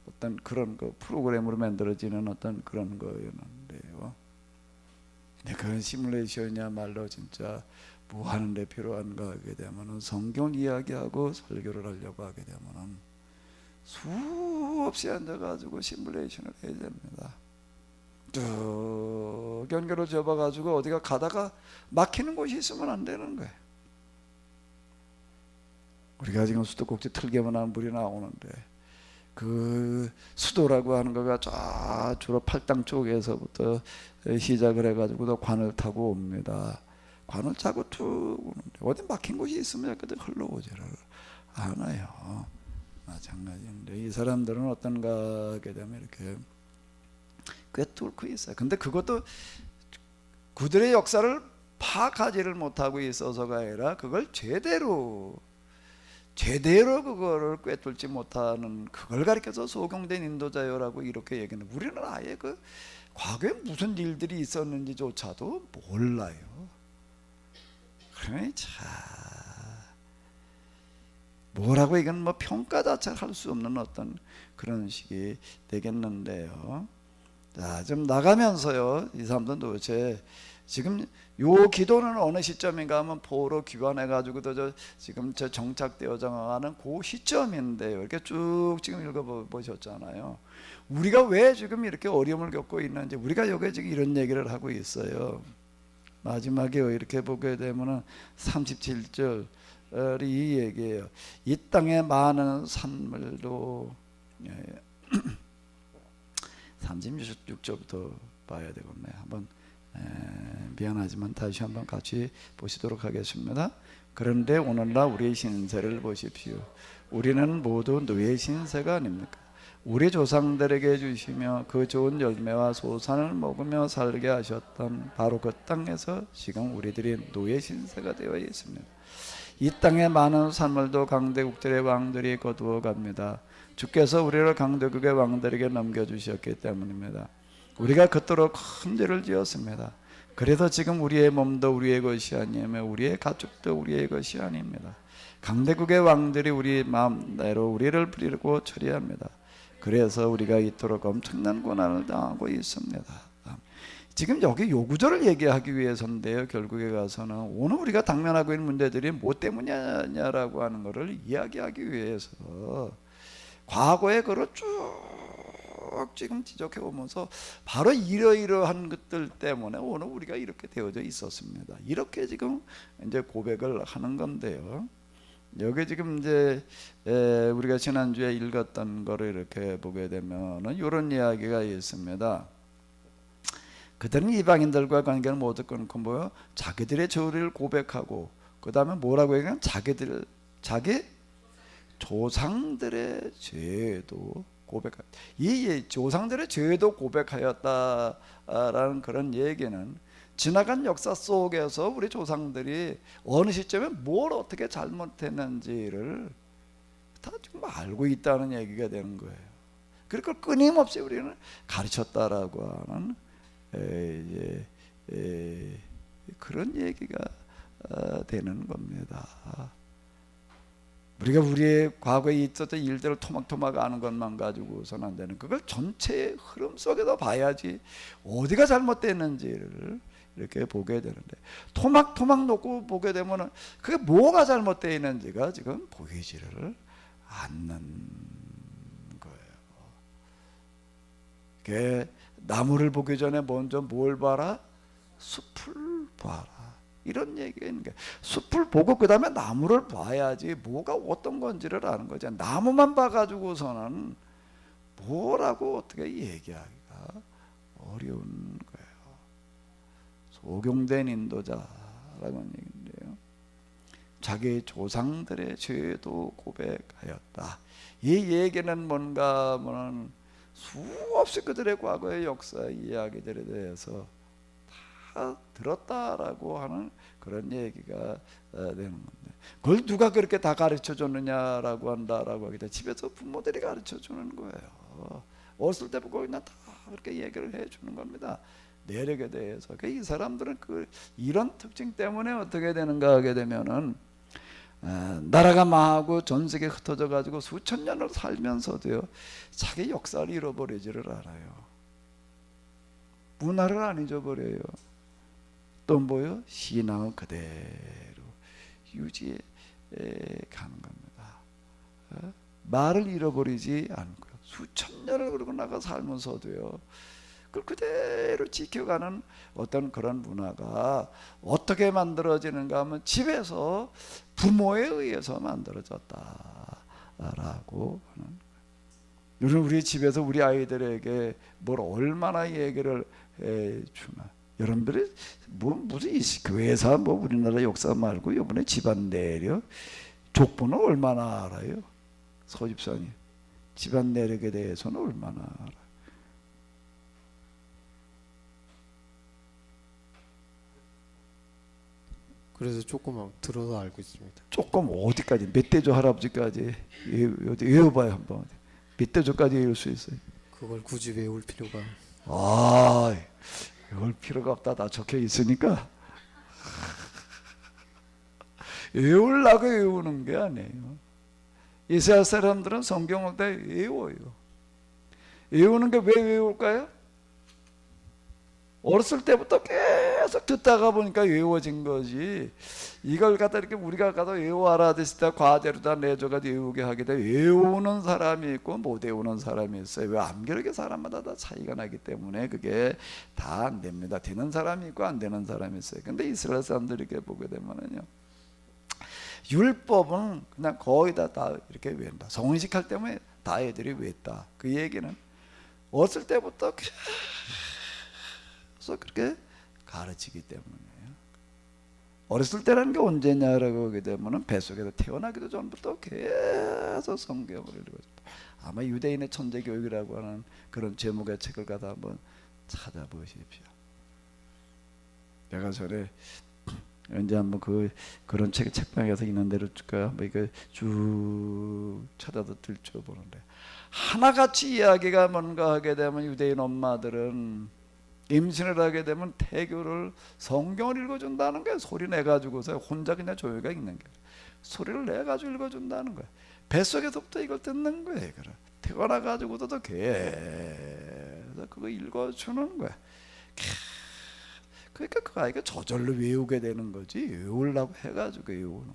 어떤 그런 그 프로그램으로 만들어지는 어떤 그런 거였는데요. 근데 그 시뮬레이션이야말로 진짜 뭐 하는데 필요한가 하게 되면은 성경 이야기하고 설교를 하려고 하게 되면은 수없이 앉아가지고 시뮬레이션을 해야 됩니다. 쭉 연결을 접어가지고 어디가 가다가 막히는 곳이 있으면 안 되는 거예요. 우리가 지금 수도꼭지 틀게만 하면 물이 나오는데, 그 수도라고 하는 거가 쫙 주로 팔당 쪽에서부터 시작을 해가지고 또 관을 타고 옵니다. 관을 차고 쭉 오는데 어디 막힌 곳이 있으면 그때 흘러오지를 않아요. 마찬가지인데 이 사람들은 어떤가 하게 되면 이렇게 꿰뚫고 있어요. 근데 그것도 그들의 역사를 파악하지를 못하고 있어서가 아니라 그걸 제대로 그거를 꿰뚫지 못하는, 그걸 가리켜서 소경된 인도자요라고 이렇게 얘기하는. 우리는 아예 그 과거에 무슨 일들이 있었는지조차도 몰라요. 그러니 참 뭐라고 이건 뭐 평가 자체를 할 수 없는 어떤 그런 식이 되겠는데요. 자, 좀 나가면서요, 이 사람들은 도대체 지금 요 기도는 어느 시점인가 하면 포로 귀환해가지고도 지금 정착되어져 가는 그 시점인데요. 이렇게 쭉 지금 읽어보셨잖아요. 우리가 왜 지금 이렇게 어려움을 겪고 있는지, 우리가 여기 지금 이런 얘기를 하고 있어요. 마지막에 이렇게 보게 되면은 37절 이 얘기예요. 이 땅에 많은 산물도 36절부터 봐야 되겠네. 한번 미안하지만 다시 한번 같이 보시도록 하겠습니다. 그런데 오늘날 우리의 신세를 보십시오. 우리는 모두 노예 신세가 아닙니까? 우리 조상들에게 주시며 그 좋은 열매와 소산을 먹으며 살게 하셨던 바로 그 땅에서 지금 우리들이 노예 신세가 되어 있습니다. 이 땅의 많은 산물도 강대국들의 왕들이 거두어 갑니다. 주께서 우리를 강대국의 왕들에게 넘겨주셨기 때문입니다. 우리가 그토록 큰 죄를 지었습니다. 그래서 지금 우리의 몸도 우리의 것이 아니며 우리의 가축도 우리의 것이 아닙니다. 강대국의 왕들이 우리 마음대로 우리를 부리고 처리합니다. 그래서 우리가 이토록 엄청난 고난을 당하고 있습니다. 지금 여기 요 구절을 얘기하기 위해서인데요, 결국에 가서는 오늘 우리가 당면하고 있는 문제들이 뭐 때문이냐라고 하는 것을 이야기하기 위해서 과거의 그걸 쭉 지금 지적해 보면서 바로 이러이러한 것들 때문에 오늘 우리가 이렇게 되어져 있었습니다. 이렇게 지금 이제 고백을 하는 건데요. 여기 지금 이제 우리가 지난주에 읽었던 거를 이렇게 보게 되면은 이런 이야기가 있습니다. 그들은 이방인들과 관계를 모두 끊고 뭐요? 자기들의 죄를 고백하고 그 다음에 뭐라고 얘기하면 자기 조상들의 죄도 고백하였다. 이 조상들의 죄도 고백하였다라는 그런 얘기는 지나간 역사 속에서 우리 조상들이 어느 시점에 뭘 어떻게 잘못했는지를 다 지금 알고 있다는 얘기가 되는 거예요. 그걸 끊임없이 우리는 가르쳤다라고 하는 그런 얘기가 되는 겁니다. 우리가 우리의 과거에 있었던 일들을 토막토막 아는 것만 가지고서는 안 되는, 그걸 전체의 흐름 속에서 봐야지 어디가 잘못됐는지를 이렇게 보게 되는데, 토막토막 놓고 보게 되면 그게 뭐가 잘못되어 있는지가 지금 보이지를 않는 거예요. 그게 나무를 보기 전에 먼저 뭘 봐라? 숲을 봐라. 이런 얘기가 있는 게, 숲을 보고 그 다음에 나무를 봐야지 뭐가 어떤 건지를 아는 거죠. 나무만 봐가지고서는 뭐라고 어떻게 얘기하기가 어려운 거예요. 소경된 인도자라는 얘기인데요, 자기 조상들의 죄도 고백하였다. 이 얘기는 뭔가 하면 수없이 그들의 과거의 역사 이야기들에 대해서 다 들었다라고 하는 그런 얘기가 되는 건데, 그걸 누가 그렇게 다 가르쳐 줬느냐라고 한다라고 하기 때문에 집에서 부모들이 가르쳐 주는 거예요. 어렸을 때부터 그냥 다 그렇게 얘기를 해 주는 겁니다, 내력에 대해서. 이 사람들은 이런 특징 때문에 어떻게 되는가 하게 되면은 나라가 망하고 전 세계에 흩어져 가지고 수천 년을 살면서도요, 자기 역사를 잃어버리지를 않아요. 문화를 안 잊어버려요. 또 뭐요? 신앙을 그대로 유지해 가는 겁니다. 말을 잃어버리지 않고요, 수천 년을 그러고 나가 살면서도요, 그걸 그대로 지켜가는 어떤 그런 문화가 어떻게 만들어지는가 하면 집에서 부모에 의해서 만들어졌다라고 하는. 요즘 우리 집에서 우리 아이들에게 뭘 얼마나 얘기를 해주나. 여러분들이 뭐 무슨 교회사 뭐 우리나라 역사 말고 이번에 집안 내력 족보는 얼마나 알아요? 서집사님, 집안 내력에 대해서는 얼마나 알아요? 그래서 조금 들어서 알고 있습니다. 조금 어디까지? 멧돼지 할아버지까지 외워봐요 한번. 멧돼지까지 외울 수 있어요? 그걸 굳이 외울 필요가. 외울 필요가 없다, 다 적혀 있으니까. 외우려고 외우는 게 아니에요. 이스라엘 사람들은 성경을 다 외워요. 외우는 게 왜 외울까요? 어렸을 때부터 계속 듣다가 보니까 외워진 거지. 이걸 갖다 이렇게 우리가 가서 외워 알아듣을 때 과제로 다 내줘가지고 외우게 하게 돼. 외우는 사람이 있고 못 외우는 사람이 있어요. 왜? 암기력이 사람마다 다 차이가 나기 때문에 그게 다 안 됩니다. 되는 사람이 있고 안 되는 사람이 있어요. 근데 이스라엘 사람들이 이렇게 보게 되면은요, 율법은 그냥 거의 다 이렇게 외운다. 성인식 할 때문에 다 애들이 외웠다. 그 얘기는 어렸을 때부터 그래서 그렇게 가르치기 때문이에요. 어렸을 때라는 게 언제냐라고 하게 되면 뱃속에서 태어나기도 전부터 계속 성경을 읽어줬다. 아마 유대인의 천재교육이라고 하는 그런 제목의 책을 가다 한번 찾아보십시오. 내가 전에 언제 한번 그런 책이 책방에서 있는 대로 한번 이거 쭉 찾아서 들춰보는데, 하나같이 이야기가 뭔가 하게 되면 유대인 엄마들은 임신을 하게 되면 태교를 성경을 읽어준다는 거야. 소리 내가지고서 혼자 그냥 조용히 읽는 게, 소리를 내가지고 읽어준다는 거야. 뱃속에서부터 이걸 듣는 거예요. 태어나가지고도 계속 그거 읽어주는 거야. 그러니까 그 아이가 저절로 외우게 되는 거지, 외우려고 해가지고 외우는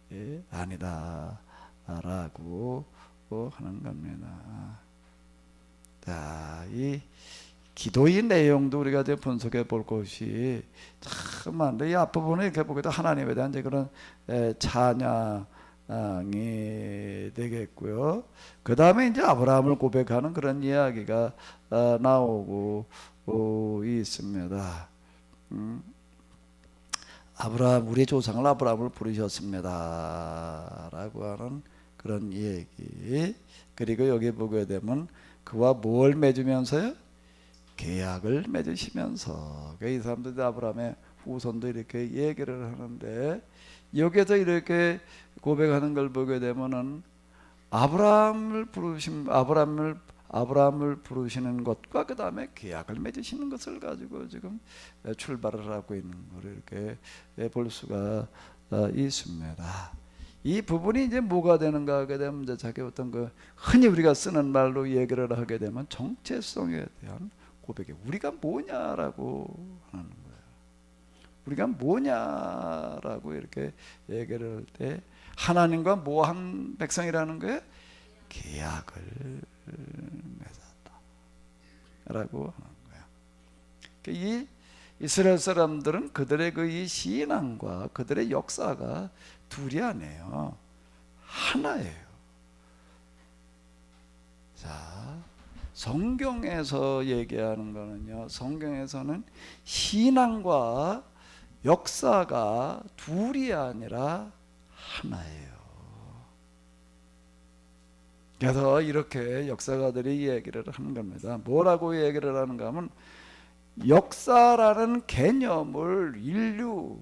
게 아니다 라고 하는 겁니다. 자, 이 기도의 내용도 우리가 이제 분석해 볼 것이 참 많은데, 이 앞부분에 이렇게 보게 되면 하나님에 대한 이제 그런 찬양이 되겠고요. 그 다음에 이제 아브라함을 고백하는 그런 이야기가 나오고 있습니다. 아브라함, 우리 조상을 아브라함을 부르셨습니다 라고 하는 그런 얘기. 그리고 여기 보게 되면 그와 뭘 맺으면서요? 계약을 맺으시면서 이 사람들이 아브라함의 후손도 이렇게 얘기를 하는데 여기에서 이렇게 고백하는 걸 보게 되면은 아브라함을 부르시는 것과 그 다음에 계약을 맺으시는 것을 가지고 지금 출발을 하고 있는 것을 이렇게 볼 수가 있습니다. 이 부분이 이제 뭐가 되는가 하게 되면 이제 자기 어떤 그 흔히 우리가 쓰는 말로 얘기를 하게 되면 정체성에 대한 고백이 우리가 뭐냐라고 하는 거예요. 우리가 뭐냐라고 이렇게 얘기를 할 때 하나님과 뭐 한 백성이라는 거예요? 계약을 맺었다라고 하는 거예요. 이 이스라엘 사람들은 그들의 그 이 신앙과 그들의 역사가 둘이 아니에요. 하나예요. 자, 성경에서 얘기하는 거는요. 성경에서는 신앙과 역사가 둘이 아니라 하나예요. 그래서 이렇게 역사가들이 얘기를 하는 겁니다. 뭐라고 얘기를 하는가 하면 역사라는 개념을 인류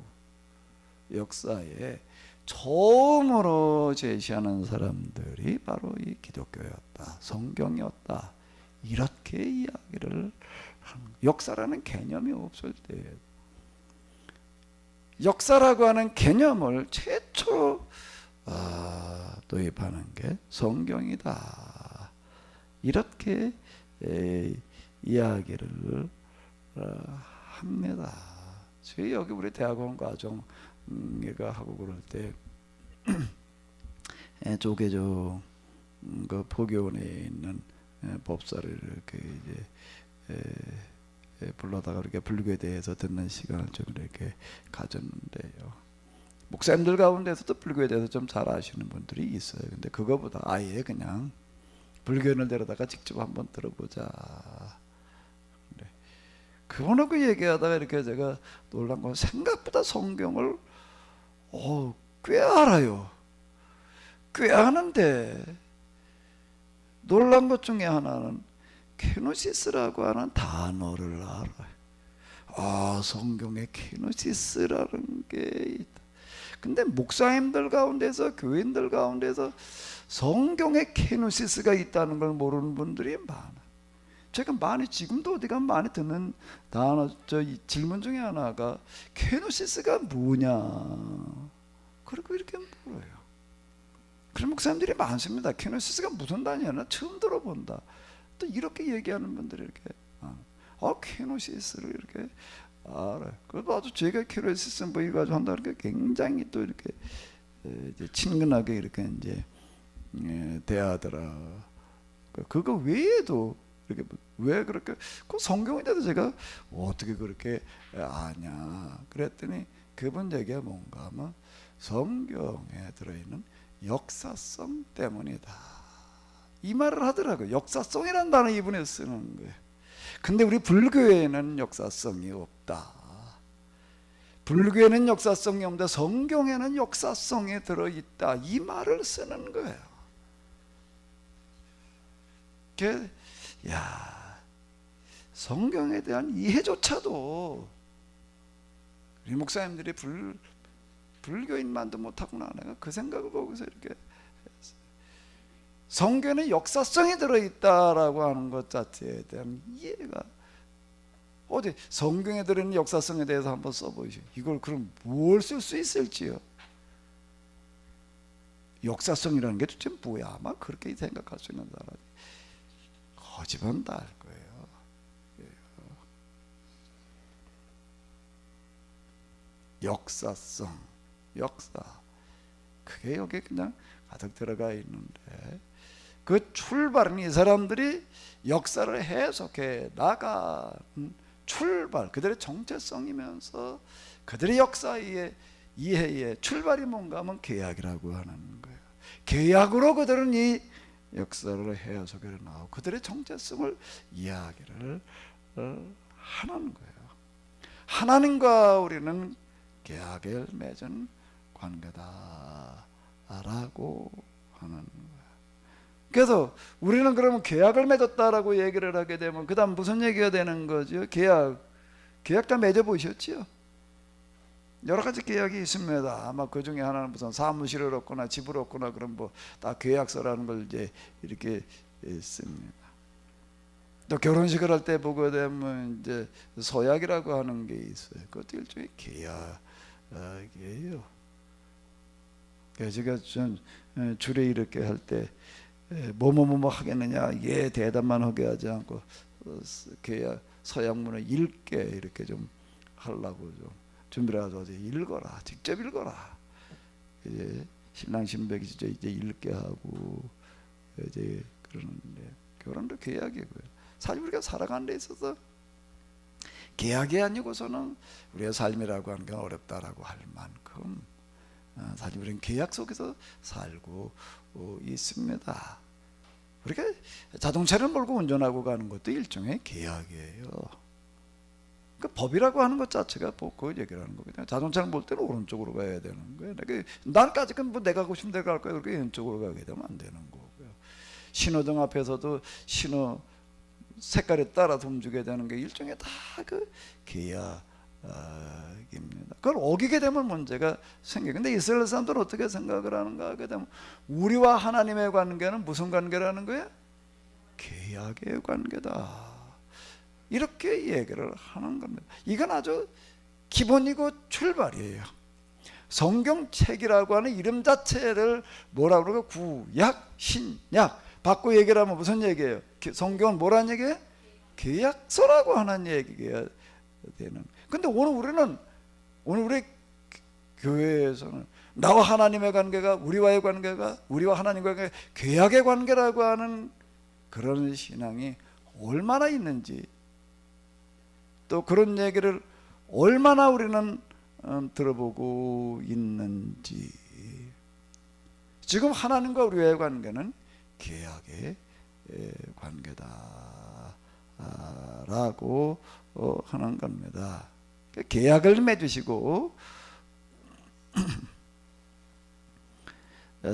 역사에 처음으로 제시하는 사람들이 바로 이 기독교였다, 성경이었다, 이렇게 이야기를 하는 거예요. 역사라는 개념이 없을 때 역사라고 하는 개념을 최초로 도입하는 게 성경이다, 이렇게 이야기를 합니다. 저희 여기 우리 대학원 과정 하고 그럴 때 조계종 그 포교원에 있는 법사를 이렇게 이제 불러다가 이렇게 불교에 대해서 듣는 시간을 좀 이렇게 가졌는데요. 목사님들 가운데서도 불교에 대해서 좀 잘 아시는 분들이 있어요. 근데 그거보다 아예 그냥 불교인을 데려다가 직접 한번 들어보자. 그분하고 얘기하다가 이렇게 제가 놀란 건 생각보다 성경을 꽤 알아요. 꽤 아는데 놀란 것 중에 하나는 케노시스라고 하는 단어를 알아요. 성경에 케노시스라는 게 있다. 근데 목사님들 가운데서 교인들 가운데서 성경에 케노시스가 있다는 걸 모르는 분들이 많아. 제가 지금도 어디 가면 많이 듣는 단어, 질문 중에 하나가 케노시스가 뭐냐, 그리고 이렇게 물어요. 그런 목사님들이 많습니다. 케노시스가 무슨 단어냐, 처음 들어본다. 또 이렇게 얘기하는 분들이 이렇게 케노시스를 이렇게 알아요. 그래서 아주 제가 케노시스 뭐 이거 가지고 한다는 게 굉장히 또 이렇게 이제 친근하게 이렇게 이제 대하더라. 그거 외에도 이렇게 왜 그렇게 그 성경인데도 제가 어떻게 그렇게 아냐 그랬더니 그분 얘기가 뭔가 하면 성경에 들어있는 역사성 때문이다, 이 말을 하더라고요. 역사성이라는 단어 이분이 쓰는 거예요. 근데 우리 불교에는 역사성이 없다. 불교에는 역사성이 없는데 성경에는 역사성이 들어있다, 이 말을 쓰는 거예요. 성경에 대한 이해조차도 우리 목사님들이 불교인만도 못하구나, 내가 그 생각을 보고서 이렇게 했어요. 성경에 역사성이 들어있다라고 하는 것 자체에 대한 이해가, 어디 성경에 들어있는 역사성에 대해서 한번 써보시죠. 이걸 그럼 뭘 쓸 수 있을지요. 역사성이라는 게 도대체 뭐야? 아마 그렇게 생각할 수 있는 사람이 거짓말 다 할 거예요. 역사성, 역사, 그게 여기 그냥 가득 들어가 있는데 그 출발은 이 사람들이 역사를 해석해 나간 출발, 그들의 정체성이면서 그들의 역사의 이해의 출발이 뭔가 하면 계약이라고 하는 거예요. 계약으로 그들은 이 역사를 해석해 나오고 그들의 정체성을 이야기를 하는 거예요. 하나님과 우리는 계약을 맺은 관계다라고 하는 거예요. 그래서 우리는 그러면 계약을 맺었다라고 얘기를 하게 되면 그 다음 무슨 얘기가 되는 거죠? 계약 다 맺어보셨지요? 여러 가지 계약이 있습니다. 아마 그 중에 하나는 무슨 사무실을 얻거나 집을 얻거나 그런 뭐 다 계약서라는 걸 이제 이렇게 있습니다. 또 결혼식을 할 때 보게 되면 이제 서약이라고 하는 게 있어요. 그것도 일종의 계약이에요. 그래서 제가 좀 주례 이렇게 할 때 뭐뭐뭐 하겠느냐 예 대답만 하게 하지 않고 계약 서약문을 읽게 이렇게 좀 하려고 좀 준비를 하죠. 읽어라, 직접 읽어라. 이제 신랑 신부에게 이제 읽게 하고 이제 그러는데 결혼도 계약이고요. 사실 우리가 살아가는 데 있어서 계약이 아니고서는 우리의 삶이라고 하는 게 어렵다라고 할 만큼 사실 우리는 계약 속에서 살고 있습니다. 우리가 자동차를 몰고 운전하고 가는 것도 일종의 계약이에요. 그 법이라고 하는 것 자체가 그 얘기를 하는 거거든요. 자동차를 몰 때는 오른쪽으로 가야 되는 거예요. 난까지 뭐 내가 가고 싶으면 내가 갈 거야. 그렇게 왼쪽으로 가게 되면 안 되는 거고요. 신호등 앞에서도 신호 색깔에 따라서 움직여야 되는 게 일종의 다 그 계약입니다. 그걸 어기게 되면 문제가 생겨요. 근데 이스라엘 사람들은 어떻게 생각을 하는가 하게 되면 우리와 하나님의 관계는 무슨 관계라는 거예요? 계약의 관계다. 이렇게 얘기를 하는 겁니다. 이건 아주 기본이고 출발이에요. 성경책이라고 하는 이름 자체를 뭐라고 그러고 구약, 신약 바꿔 얘기를 하면 무슨 얘기예요? 성경은 뭐라는 얘기예요? 계약서라고 하는 얘기가 되는. 근데 오늘 우리 교회에서는 나와 하나님의 관계가 우리와의 관계가 우리와 하나님과의 관계가 계약의 관계라고 하는 그런 신앙이 얼마나 있는지 또 그런 얘기를 얼마나 우리는 들어보고 있는지. 지금 하나님과 우리의 관계는 계약의 관계다라고 하는 겁니다. 계약을 맺으시고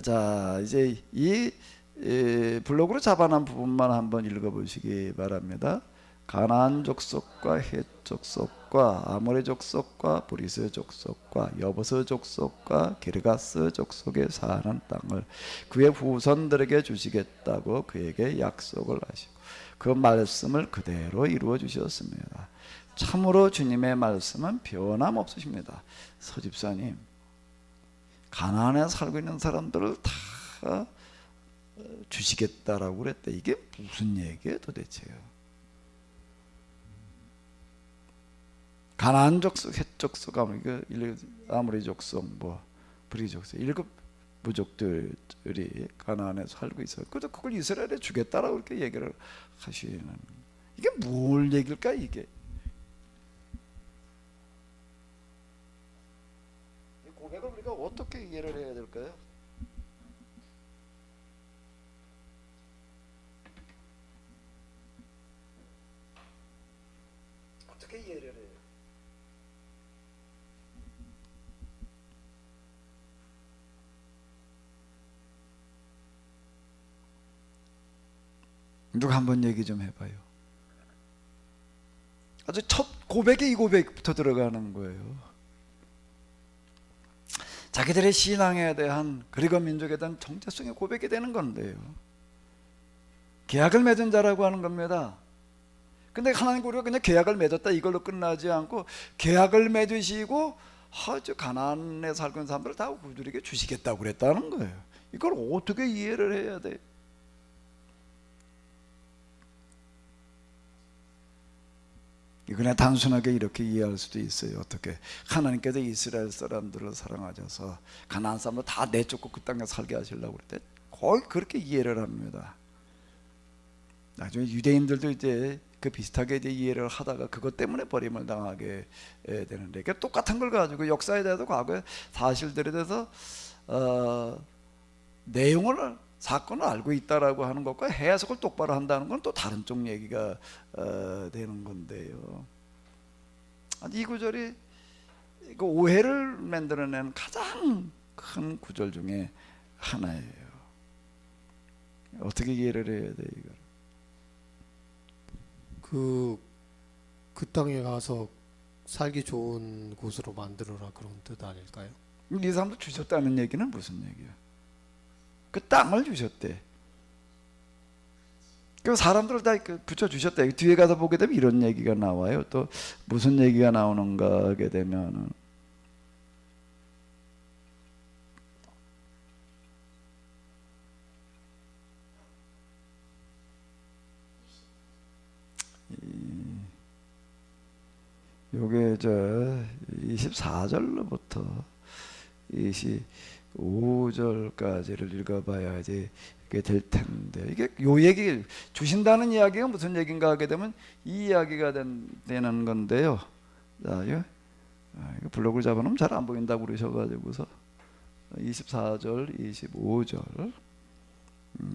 자 이제 이 블록으로 잡아놓은 부분만 한번 읽어보시기 바랍니다. 가나안 족속과 헷 족속과 아모리 족속과 브리스 족속과 여부스 족속과 기르가스 족속에 사는 땅을 그의 후손들에게 주시겠다고 그에게 약속을 하시고 그 말씀을 그대로 이루어 주셨습니다. 참으로 주님의 말씀은 변함없으십니다. 서집사님, 가나안에 살고 있는 사람들을 다 주시겠다라고 그랬대. 이게 무슨 얘기예요 도대체요? 가나안 족속, 헷 족속, 아모리 족속, 브리 족속, 7 부족들이 가나안에 살고 있어요. 그래서 그걸 이스라엘에 주겠다라고 이렇게 얘기를 하시는. 이게 뭘 얘기일까 이게? 이 고백을 우리가 어떻게 이해를 해야 될까요? 어떻게 이해를 해요? 누가 한번 얘기 좀 해봐요. 아주 첫 고백이 이 고백부터 들어가는 거예요. 자기들의 신앙에 대한 그리고 민족에 대한 정체성의 고백이 되는 건데요. 계약을 맺은 자라고 하는 겁니다. 근데 하나님과 우리가 그냥 계약을 맺었다 이걸로 끝나지 않고 계약을 맺으시고 아주 가나안에 살고 있는 사람들을 다 우리에게 주시겠다고 그랬다는 거예요. 이걸 어떻게 이해를 해야 돼? 그냥 단순하게 이렇게 이해할 수도 있어요. 어떻게 하나님께서 이스라엘 사람들을 사랑하셔서 가나안 사람들 다 내쫓고 그 땅에 살게 하시려고 그랬대. 거의 그렇게 이해를 합니다. 나중에 유대인들도 이제 그 비슷하게 이제 이해를 하다가 그것 때문에 버림을 당하게 되는데, 이게 똑같은 걸 가지고 역사에 대해서 과거의 사실들에 대해서 내용을 사건을 알고 있다라고 하는 것과 해석을 똑바로 한다는 건 또 다른 쪽 얘기가 되는 건데요. 이 구절이 그 오해를 만들어내는 가장 큰 구절 중에 하나예요. 어떻게 이해를 해야 돼 이걸? 그 땅에 가서 살기 좋은 곳으로 만들어라 그런 뜻 아닐까요? 이 사람도 주셨다는 얘기는 무슨 얘기야? 그 땅을 주셨대. 그 사람들을 다 붙여 주셨대. 뒤에 가서 보게 되면 이런 얘기가 나와요. 또 무슨 얘기가 나오는가 하게 되면은 요게 저 24절로부터 25절까지를 읽어봐야지 이게 될 텐데, 이게 요 얘기 주신다는 이야기가 무슨 얘기인가 하게 되면 이 이야기가 되는 건데요. 자, 이거 블록을 잡아놓으면 잘 안 보인다고 그러셔가지고서 24절, 25절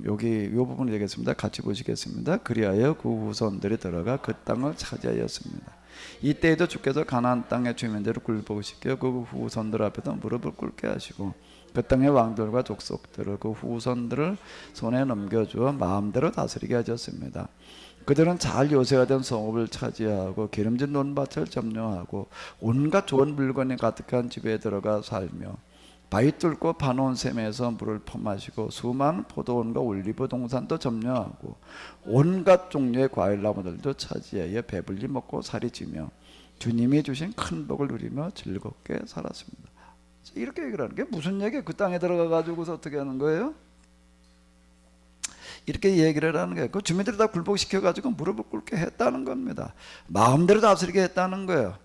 여기 요 부분을 얘기했습니다. 같이 보시겠습니다. 그리하여 그 후손들이 들어가 그 땅을 차지하였습니다. 이때에도 주께서 가나안 땅의 주민들을 굴복시켜 그 후손들 앞에서 무릎을 꿇게 하시고 그 땅의 왕들과 족속들을 그 후손들을 손에 넘겨주어 마음대로 다스리게 하셨습니다. 그들은 잘 요새화된 성읍을 차지하고 기름진 논밭을 점령하고 온갖 좋은 물건이 가득한 집에 들어가 살며 바위 뚫고 파놓은 샘에서 물을 퍼마시고 수많은 포도원과 올리브 동산도 점령하고 온갖 종류의 과일나무들도 차지하여 배불리 먹고 살이 찌며 주님이 주신 큰 복을 누리며 즐겁게 살았습니다. 이렇게 얘기를 하는 게 무슨 얘기예요? 그 땅에 들어가 가지고서 어떻게 하는 거예요? 이렇게 얘기를 하는 거예요. 그 주민들이 다 굴복시켜 가지고 무릎을 꿇게 했다는 겁니다. 마음대로 다스리게 했다는 거예요.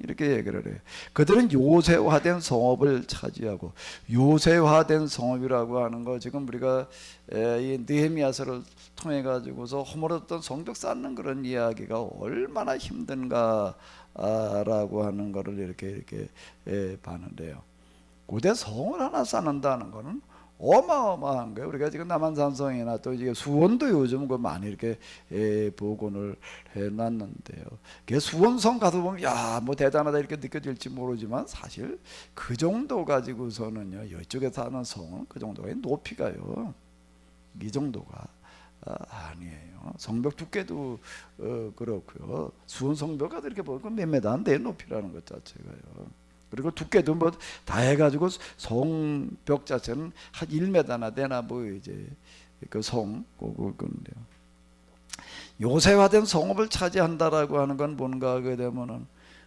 이렇게 얘기를 해요. 그들은 요새화된 성읍을 차지하고, 요새화된 성읍이라고 하는 거 지금 우리가 이 느헤미야서를 통해 가지고서 허물었던 성벽 쌓는 그런 이야기가 얼마나 힘든가라고 하는 거를 이렇게 봤는데요. 고대 성을 하나 쌓는다는 거는 어마어마한 거예요. 우리가 지금 남한산성이나 또 이게 수원도 요즘 그 많이 이렇게 복원을 해놨는데요. 그 수원성 가서 보면 야, 뭐 대단하다 이렇게 느껴질지 모르지만 사실 그 정도 가지고서는요, 이쪽에 사는 성은 그 정도가 높이가요, 이 정도가 아니에요. 성벽 두께도 그렇고요. 수원 성벽가 이렇게 보면 몇 메다 안 돼, 높이라는 것 자체가요. 그리고 두께도 뭐 다 해가지고 성벽 자체는 한 1m나 되나 뭐 이제 그 성 그건데요. 요새화된 성읍을 차지한다라고 하는 건 뭔가 하게 되면은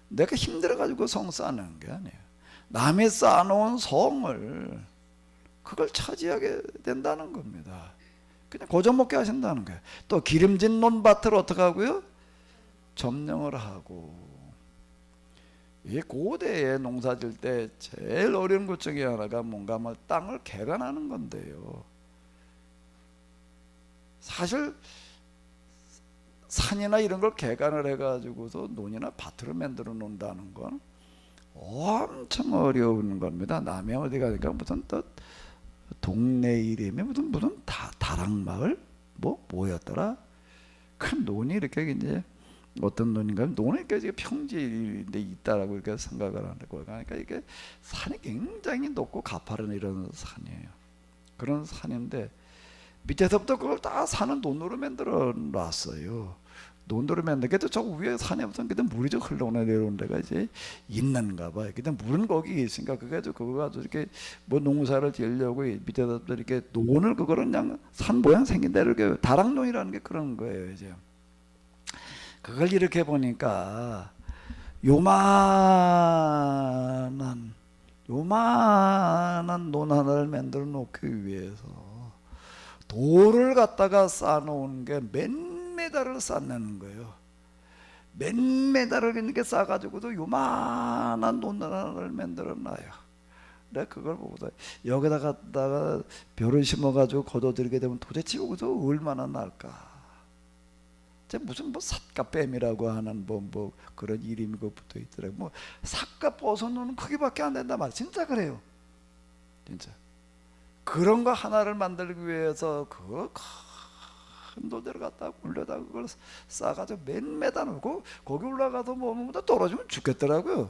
내가 힘들어 가지고 성 쌓는 게 아니에요. 남이 쌓아놓은 성을 그걸 차지하게 된다는 겁니다. 그냥 고정먹게 하신다는 거예요. 또 기름진 논밭을 어떻게 하고요? 점령을 하고. 이 고대에 농사질 때 제일 어려운 것 중에 하나가 뭔가 뭐 땅을 개간하는 건데요. 사실 산이나 이런 걸 개간을 해가지고서 논이나 밭으로 만들어 놓는다는 건 엄청 어려운 겁니다. 남해 어디 가니까 무슨 또 동네 이름이 무슨 다락마을 뭐였더라? 큰 논이 이렇게 이제 어떤 논인가? 논이 이렇게 평지에 있다라고 이렇게 생각을 하는 거예요. 그러니까 이게 산이 굉장히 높고 가파른 이런 산이에요. 그런 산인데 밑에서부터 그걸 다 산은 논으로 만들어 놨어요. 논으로 만들게도 저 위에 산에 무슨 그때 물이 좀 흘러내려오는 데가 이제 있는가 봐요. 근데 물은 거기 있으니까 그거 가지고 이렇게 뭐 농사를 지으려고 밑에서부터 이렇게 논을 그거를 그냥 산 모양 생긴 대로 이렇게 다락논이라는 게 그런 거예요. 이제 그걸 이렇게 보니까 요만한 논 하나를 만들어 놓기 위해서 돌을 갖다가 쌓아놓은 게 몇 메다를 쌓는 거예요. 몇 메다를 이렇게 쌓아가지고도 요만한 논 하나를 만들어 놔요. 내가 그걸 보고서 여기다가 벼를 심어가지고 걷어들이게 되면 도대체 여기서 얼마나 날까? 무슨 삿갓뱀이라고 하는 뭐 그런 이름이 붙어 있더라고. 뭐 삿갓 벗어놓는 크기밖에 안 된다 말. 진짜 그래요. 진짜 그런 거 하나를 만들기 위해서 그 큰 돌들을 갖다 굴려다 그걸 싸가지고 몇 메다 놓고 거기 올라가서 뭐 떨어지면 죽겠더라고요.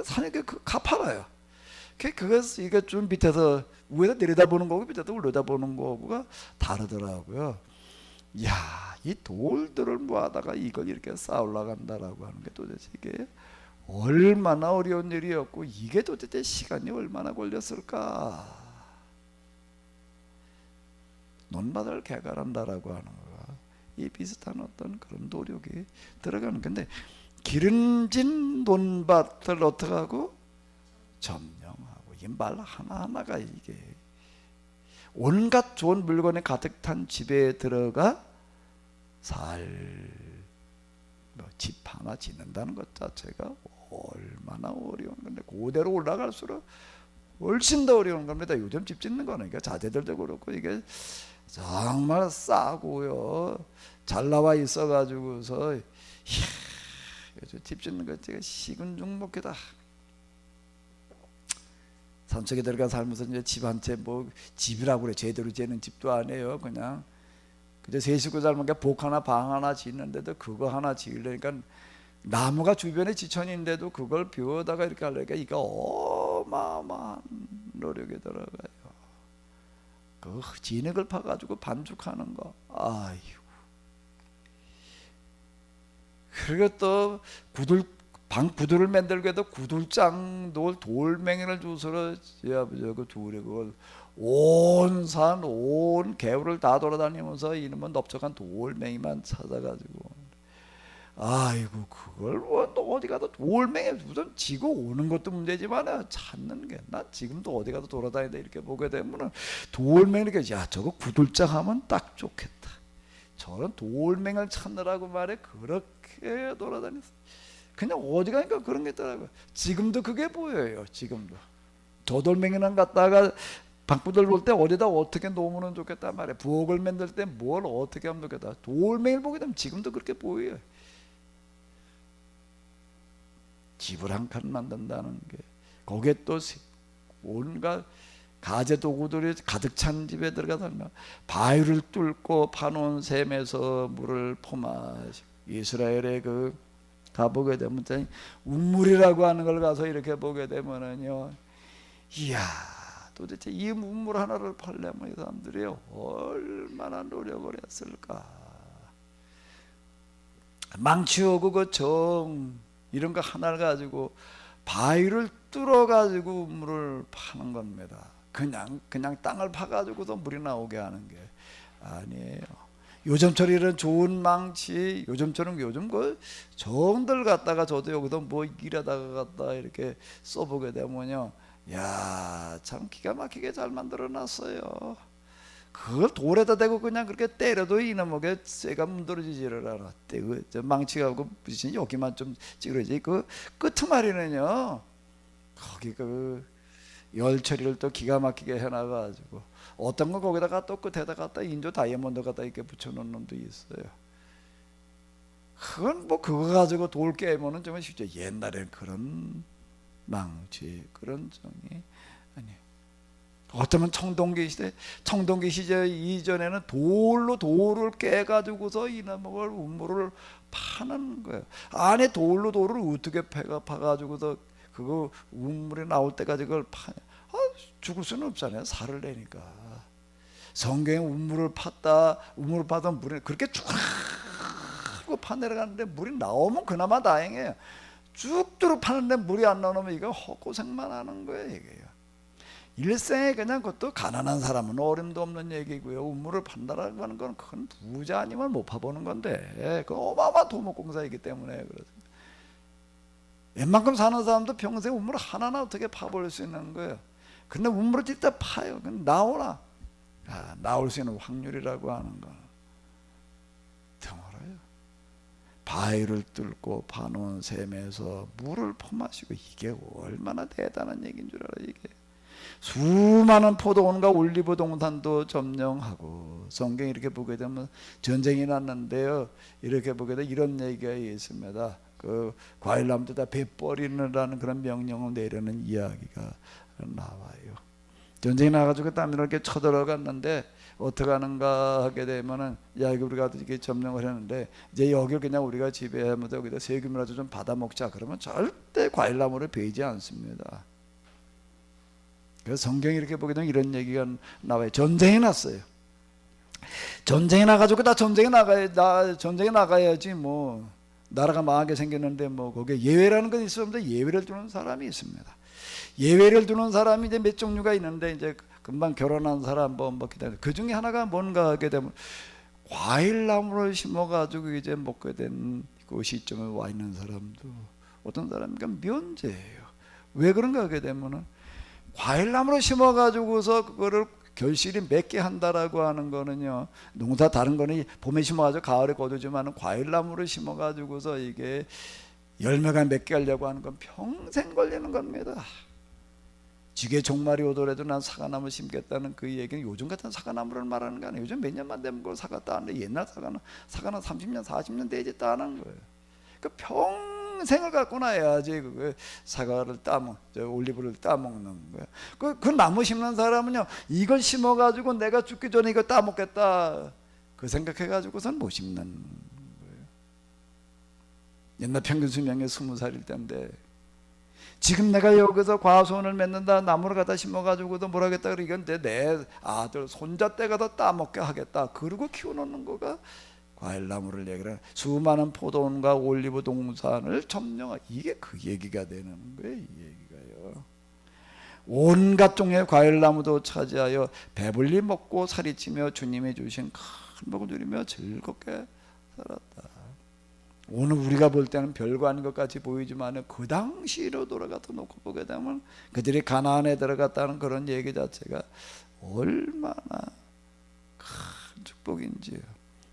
산이 그 가파라요. 그것 이게 좀 밑에서 위에서 내려다보는 거고 밑에서 올려다보는 거고가 다르더라고요. 야, 이 돌들을 모아다가 이걸 이렇게 쌓아 올라간다라고 하는 게 도대체 이게 얼마나 어려운 일이었고 이게 도대체 시간이 얼마나 걸렸을까? 논밭을 개간한다라고 하는 거가 이 비슷한 어떤 그런 노력이 들어가는 건데 기름진 논밭을 어떻게 하고 점령하고 이 말 하나하나가 이게 온갖 좋은 물건에 가득 탄 집에 들어가 집 하나 짓는다는 것 자체가 얼마나 어려운 건데 그대로 올라갈수록 훨씬 더 어려운 겁니다. 요즘 집 짓는 거는 그러니까 자재들도 그렇고 이게 정말 싸고요 잘 나와 있어 가지고서 요즘 집 짓는 것 제가 시군중목이다. 산속에 들어가 살면서 이제 집 한 채 뭐 집이라고 그래 제대로 지는 집도 아니에요. 그냥 그저 세 식구 살면 복 하나 방 하나 짓는데도 그거 하나 지으려니까 나무가 주변에 지천인데도 그걸 비워다가 이렇게 하려니까 이거 어마어마한 노력이 들어가요. 그 진흙을 파가지고 반죽하는 거, 아유. 그리고 또 방 구두를 만들게도 구들장 돌멩이를 주워서 제 아버지 그 둘이 그걸 온 산 온 개울을 다 돌아다니면서 이놈은 넓적한 돌멩이만 찾아가지고 아이고 그걸 또 어디 가도 돌멩이 우선 지고 오는 것도 문제지만 찾는 게 나 지금도 어디 가도 돌아다니다 이렇게 보게 되면은 돌멩이 이렇게 야 저거 구들장 하면 딱 좋겠다. 저런 돌멩이를 찾느라고 말해 그렇게 돌아다녔어. 그냥 어디 가니까 그런 게 있더라고요. 지금도 그게 보여요. 지금도 저 돌멩이는 갖다가 방구들 볼 때 어디다 어떻게 놓으면 좋겠다 말이야. 부엌을 만들 때 뭘 어떻게 하면 좋겠다. 돌멩이를 보게 되면 지금도 그렇게 보여요. 집을 한 칸 만든다는 게 거기에 또 온갖 가재 도구들이 가득 찬 집에 들어가 살면 바위를 뚫고 파놓은 샘에서 물을 퍼마시고 이스라엘의 그 가보게 되면 운물이라고 하는 걸 가서 이렇게 보게 되면은요, 이야 도대체 이 운물 하나를 팔려면 이 사람들이 얼마나 노력을 했을까. 망치오고 그 정 이런 거 하나를 가지고 바위를 뚫어 가지고 운물을 파는 겁니다. 그냥 땅을 파 가지고서 물이 나오게 하는 게 아니에요. 요즘처럼 이런 좋은 망치, 요즘처럼 요즘 그 정들 갖다가 저도 여기서 뭐 일하다가 갖다 이렇게 써보게 되면요, 야, 참 기가 막히게 잘 만들어 놨어요. 그걸 돌에다 대고 그냥 그렇게 때려도 이놈에게 쇠가 문드러지지를 않아. 저 망치하고 부딪히니 여기만 좀 찌그러지. 그 끄트머리는요, 거기 그 열 처리를 또 기가 막히게 해놔가지고 어떤 건 거기다가 또 끝에다 갖다 인조 다이아몬드 갖다 이렇게 붙여놓은 놈도 있어요. 그건 뭐 그거 가지고 돌 깨면은 정말 쉽죠. 옛날엔 그런 망치 그런 정이 아니에요. 어쩌면 청동기 시대 이전에는 돌을 깨가지고서 이놈을 운물을 파는 거예요. 안에 돌을 어떻게 파가지고서 그거 운물이 나올 때까지 그걸 죽을 수는 없잖아요. 살을 내니까. 성경에 운물을 파던 물이 그렇게 쭉 파 내려가는데 물이 나오면 그나마 다행이에요. 쭉쭉 파는데 물이 안 나오면 이거 헛고생만 하는 거예요. 이게요. 일생에 그냥 그것도 가난한 사람은 어림도 없는 얘기고요. 운물을 판다라고 하는 건 큰 부자 아니면 못 파보는 건데 그 어마어마한 도목공사이기 때문에 그렇습니다. 웬만큼 사는 사람도 평생 운물 하나나 어떻게 파볼 수 있는 거예요. 근데 운물을 진짜 파요. 나오나? 나올 수 있는 확률이라고 하는 거 드물어요. 바위를 뚫고 파놓은 샘에서 물을 퍼마시고 이게 얼마나 대단한 얘기인 줄 알아요. 이게 수많은 포도원과 올리브 동산도 점령하고 성경 이렇게 보게 되면 전쟁이 났는데요. 이렇게 보게 되면 이런 얘기가 있습니다. 그 과일나무에다 배 버리느라는 그런 명령을 내려는 이야기가 나와요. 전쟁이 나가지고 땀이 이렇게 쳐들어갔는데 어떻게 하는가 하게 되면은 야 이거 우리가 이렇게 점령을 했는데 이제 여기를 그냥 우리가 지배하면서 여기다 세금이라도 좀 받아 먹자 그러면 절대 과일나무를 베이지 않습니다. 그래서 성경이 이렇게 보게 되면 이런 얘기가 나와요. 전쟁이 났어요. 전쟁이 나가지고 나 전쟁에 나가야지 뭐 나라가 망하게 생겼는데 뭐 거기에 예외라는 건 있었는데 예외를 두는 사람이 있습니다. 예외를 두는 사람이 이제 몇 종류가 있는데 이제 금방 결혼한 사람 뭐 기다려. 그 중에 하나가 뭔가 하게 되면 과일나무를 심어가지고 이제 먹게 된 그 시점에 와 있는 사람도 어떤 사람이니까 면제예요. 왜 그런가 하게 되면은 과일나무를 심어가지고서 그거를 결실이 맺게 한다라고 하는 거는요, 농사 다른 거는 봄에 심어가지고 가을에 거두지만 과일나무를 심어가지고서 이게 열매가 맺게 하려고 하는 건 평생 걸리는 겁니다. 지게 종말이 오더라도 난 사과나무 심겠다는 그 얘기는 요즘 같은 사과나무를 말하는 거 아니에요. 요즘 몇 년만 되면 그걸 사과 따는데 옛날 사과는 30년 40년 되지 따는 거예요. 그 평생을 갖고 나야지 그 사과를 올리브를 따먹는 거야. 그 나무 심는 사람은요, 이걸 심어가지고 내가 죽기 전에 이거 따먹겠다 그 생각해가지고선 못 심는 거예요. 옛날 평균 수명이 20살일 때인데 지금 내가 여기서 과수원을 맺는다, 나무를 갖다 심어가지고도 뭘 하겠다, 그러는데 내 아들 손자 때가 더 따먹게 하겠다 그러고 키워놓는 거가 과일나무를 얘기를, 수많은 포도원과 올리브 동산을 점령하, 이게 그 얘기가 되는 거예요. 이 얘기가요. 온갖 종의 과일나무도 차지하여 배불리 먹고 살이 찌며 주님이 주신 큰 복을 누리며 즐겁게 살았다. 오늘 우리가 볼 때는 별거 아닌 것 같이 보이지만 그 당시로 돌아가서 놓고 보게 되면 그들이 가나안에 들어갔다는 그런 얘기 자체가 얼마나 큰 축복인지요.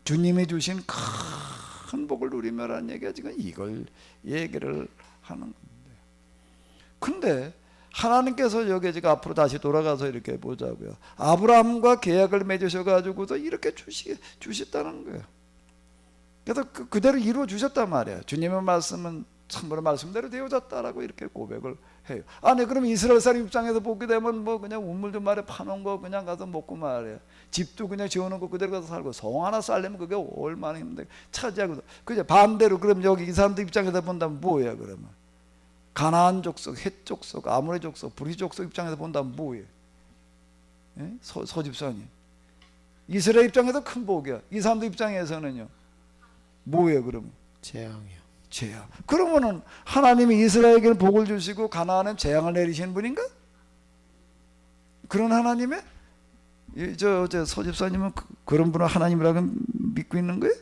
주님이 주신 큰 복을 누리며라는 얘기가 지금 이걸 얘기를 하는 건데, 근데 하나님께서 여기 지금 앞으로 다시 돌아가서 이렇게 보자고요. 아브라함과 계약을 맺으셔가지고서 이렇게 주셨다는 거예요. 그래서 그대로 이루어 주셨단 말이에요. 주님의 말씀은 참으로 말씀대로 되어졌다라고 이렇게 고백을 해요. 아니 그럼 이스라엘 사람 입장에서 보게 되면 뭐 그냥 우물도 말에 파놓은 거 그냥 가서 먹고 말이에요. 집도 그냥 지어놓은 거 그대로 가서 살고, 성 하나 쌓려면 그게 얼마나 힘든데 차지하고. 그죠? 반대로 그럼 여기 이 사람들 입장에서 본다면 뭐예요? 그러면 가나안 족속, 헷 족속, 아모리 족속, 브리 족속 입장에서 본다면 뭐예요? 예? 서집사님 이스라엘 입장에서 큰 복이야. 이 사람들 입장에서는요 뭐예요? 그러면 재앙이요. 재앙. 그러면은 하나님이 이스라엘에게 복을 주시고 가나안은 재앙을 내리시는 분인가? 그런 하나님의 저 서집사님은 그런 분을 하나님이라고 믿고 있는 거예요?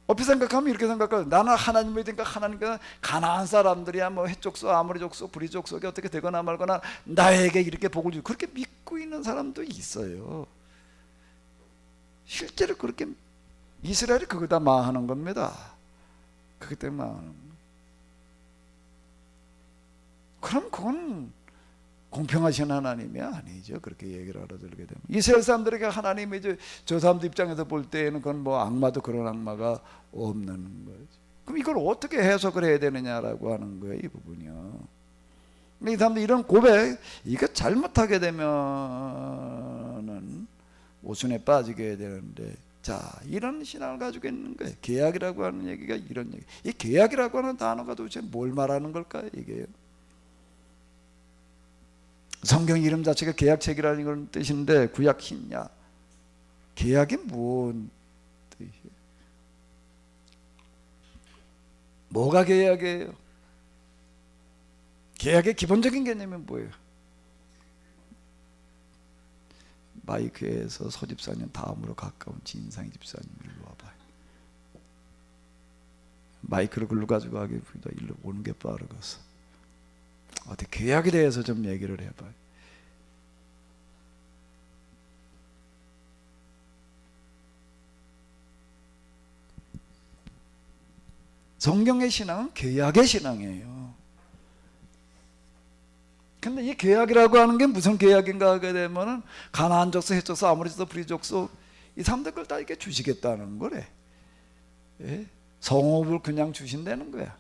어떻게 생각하면 이렇게 생각해요. 나는 하나님 믿으니까 하나님께서 가나안 사람들이야 뭐 헷족속, 아모리 족속, 브리 족속이 어떻게 되거나 말거나 나에게 이렇게 복을 주고 그렇게 믿고 있는 사람도 있어요. 실제로 그렇게 이스라엘이 그거다 망하는 겁니다. 그것 때문에 망하는 겁니다. 그럼 그건 공평하신 하나님이 아니죠. 그렇게 얘기를 알아들게 되면 이스라엘 사람들에게 하나님이 이제 저 사람들 입장에서 볼 때에는 그건 뭐 악마도 그런 악마가 없는 거죠. 그럼 이걸 어떻게 해석을 해야 되느냐라고 하는 거예요. 이 부분이요. 이 사람들 이런 고백 이거 잘못하게 되면은 오순에 빠지게 되는데, 자 이런 신앙을 가지고 있는 거예요. 계약이라고 하는 얘기가 이런 얘기. 이 계약이라고 하는 단어가 도대체 뭘 말하는 걸까요? 이게요. 성경 이름 자체가 계약책이라는 걸 뜻인데 구약 신약. 계약이 뭔 뜻이에요? 뭐가 계약이에요? 계약의 기본적인 개념이 뭐예요? 마이크에서 서집사님 다음으로 가까운 진상희 집사님 일로 와봐요. 마이크를 글로 가지고 가기보다 일로 오는 게 빠르겠어. 어떻게 계약에 대해서 좀 얘기를 해봐요. 성경의 신앙은 계약의 신앙이에요. 근데 이 계약이라고 하는 게 무슨 계약인가 하게 되면은 가나안 족속, 헷 족속, 아모리 족속, 브리 족속 이 사람들 걸 다 이렇게 주시겠다는 거래. 예? 성읍을 그냥 주신다는 거야.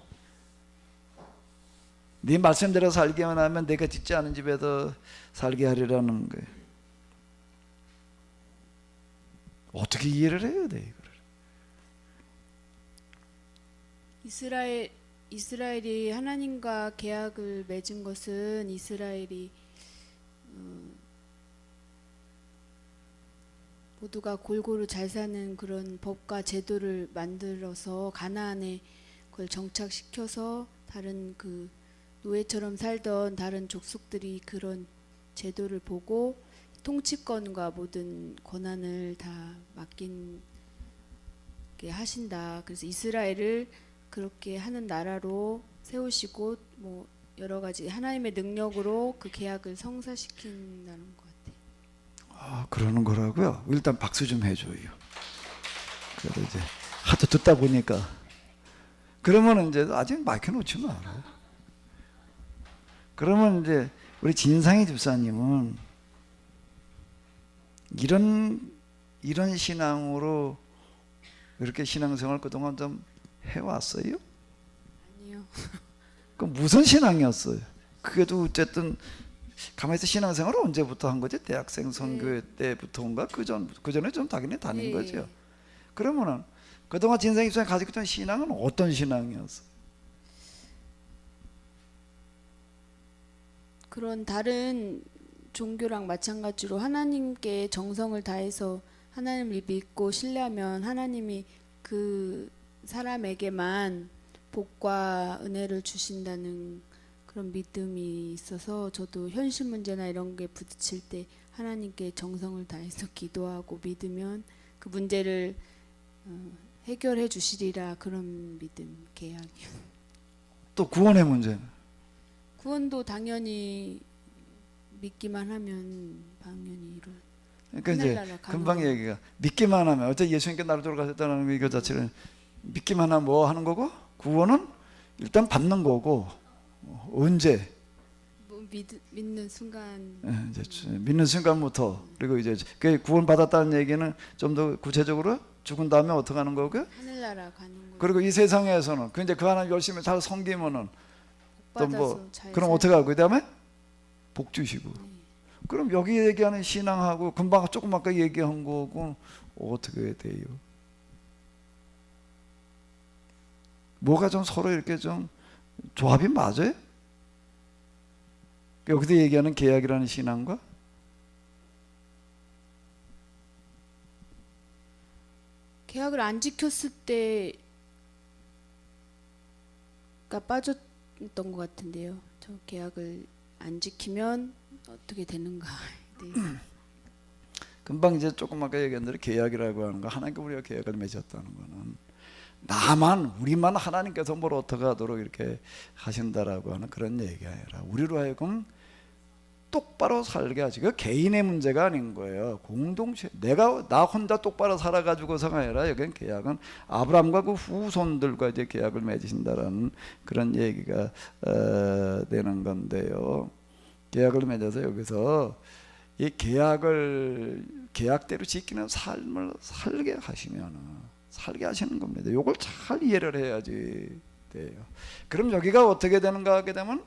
네 말씀대로 살기만 하면 내가 짓지 않은 집에서 살게 하리라는 거예요. 어떻게 이해를 해야 돼 이거를? 이스라엘 이스라엘이 하나님과 계약을 맺은 것은 이스라엘이 모두가 골고루 잘 사는 그런 법과 제도를 만들어서 가나안에 그걸 정착시켜서 다른 그 노예처럼 살던 다른 족속들이 그런 제도를 보고 통치권과 모든 권한을 다 맡긴 게 하신다. 그래서 이스라엘을 그렇게 하는 나라로 세우시고 뭐 여러 가지 하나님의 능력으로 그 계약을 성사시킨다는 것 같아요. 아, 그러는 거라고요? 일단 박수 좀 해줘요. 그래도 이제 하도 듣다 보니까 그러면 이제 아직 마이크 놓지 마라. 그러면 이제 우리 진상희 집사님은 이런 신앙으로 이렇게 신앙생활 그동안 좀 해왔어요? 아니요. 그 무슨 신앙이었어요? 그게도 어쨌든 가만히 있어 신앙생활을 언제부터 한 거지? 대학생 선교 때부터인가? 그 전에 좀 당연히 다닌 네. 거죠. 그러면은 그동안 진상 입장에 가지고 있던 신앙은 어떤 신앙이었어? 그런 다른 종교랑 마찬가지로 하나님께 정성을 다해서 하나님을 믿고 신뢰하면 하나님이 그 사람에게만 복과 은혜를 주신다는 그런 믿음이 있어서 저도 현실 문제나 이런 게 부딪힐 때 하나님께 정성을 다해서 기도하고 믿으면 그 문제를 해결해 주시리라 그런 믿음 계약이요. 또 구원의 문제는? 구원도 당연히 믿기만 하면 당연히 이루. 그러니까 이제 하늘나라 금방 가는 얘기가 믿기만 하면 어째 예수님께 나를 돌아가셨다는 이거 자체는 믿기만 하면 뭐 하는 거고 구원은 일단 받는 거고 언제 뭐 믿는 순간 이제 믿는 순간부터 그리고 이제 그 구원 받았다는 얘기는 좀 더 구체적으로 죽은 다음에 어떻게 하는 거고요? 하늘나라 가는 거. 그리고 이 세상에서는 그 이제 그 하나님 열심히 잘 섬기면은 또 받아서 뭐 잘 그럼 살- 어떻게 하고 그다음에 복 주시고 그럼 여기 얘기하는 신앙하고 금방 조금 아까 얘기한 거고 어떻게 돼요? 뭐가 좀 서로 이렇게 좀 조합이 맞아요? 여기서 얘기하는 계약이라는 신앙과 계약을 안 지켰을 때가 빠졌던 것 같은데요. 저 계약을 안 지키면 어떻게 되는가에 대해서. 금방 이제 조금 아까 얘기한 대로 계약이라고 하는 거 하나님과 우리가 계약을 맺었다는 거는 나만 우리만 하나님께서 뭘 어떻게 하도록 이렇게 하신다라고 하는 그런 얘기가 아니라 우리로 하여금 똑바로 살게 하지. 그 개인의 문제가 아닌 거예요. 공동체. 나 혼자 똑바로 살아가지고서가 아니라 여기는 계약은 아브라함과 그 후손들과 이제 계약을 맺으신다라는 그런 얘기가 되는 건데요. 계약을 맺어서 여기서 이 계약대로 지키는 삶을 살게 하시는 겁니다. 이걸 잘 이해를 해야지 돼요. 그럼 여기가 어떻게 되는가 하게 되면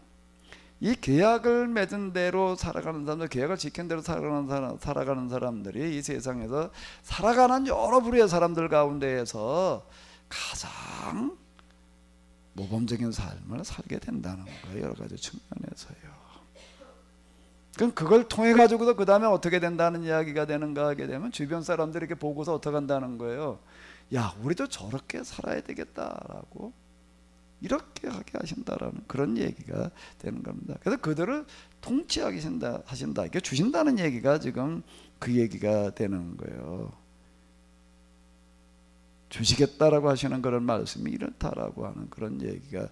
이 계약을 맺은 대로 살아가는 사람들, 계약을 지킨 대로 살아가는 사람들이 이 세상에서 살아가는 여러 부류의 사람들 가운데에서 가장 모범적인 삶을 살게 된다는 거예요. 여러 가지 측면에서요. 그럼 그걸 통해 가지고도 그 다음에 어떻게 된다는 이야기가 되는가 하게 되면 주변 사람들이 이렇게 보고서 어떻게 한다는 거예요. 야, 우리도 저렇게 살아야 되겠다라고 이렇게 하게 하신다라는 그런 얘기가 되는 겁니다. 그래서 그들을 통치하게 하신다. 이게 주신다는 얘기가 지금 그 얘기가 되는 거예요. 주시겠다라고 하시는 그런 말씀이 이렇다라고 하는 그런 얘기가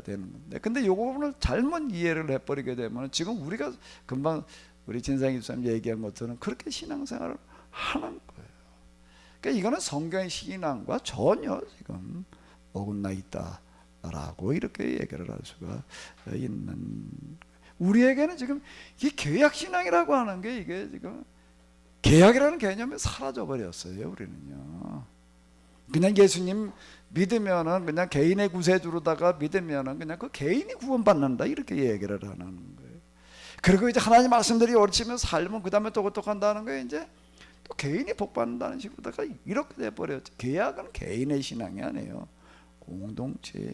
되는 건데, 근데 요거를 잘못 이해를 해버리게 되면 지금 우리가 금방 우리 진상희 집사님 얘기한 것처럼 그렇게 신앙생활을 하는 거예요. 그러니까 이거는 성경의 신앙과 전혀 지금 어긋나 있다라고 이렇게 얘기를 할 수가 있는. 우리에게는 지금 이 계약 신앙이라고 하는 게 이게 지금 계약이라는 개념이 사라져 버렸어요. 우리는요. 그냥 예수님 믿으면은 그냥 개인의 구세주로다가 믿으면은 그냥 그 개인이 구원받는다 이렇게 얘기를 하는 거예요. 그리고 이제 하나님 말씀들이 옳지면 살면 그 다음에 또 어떻게 한다는 거예요. 이제 또 개인이 복받는다는 식으로다가 이렇게 돼버렸죠. 계약은 개인의 신앙이 아니에요. 공동체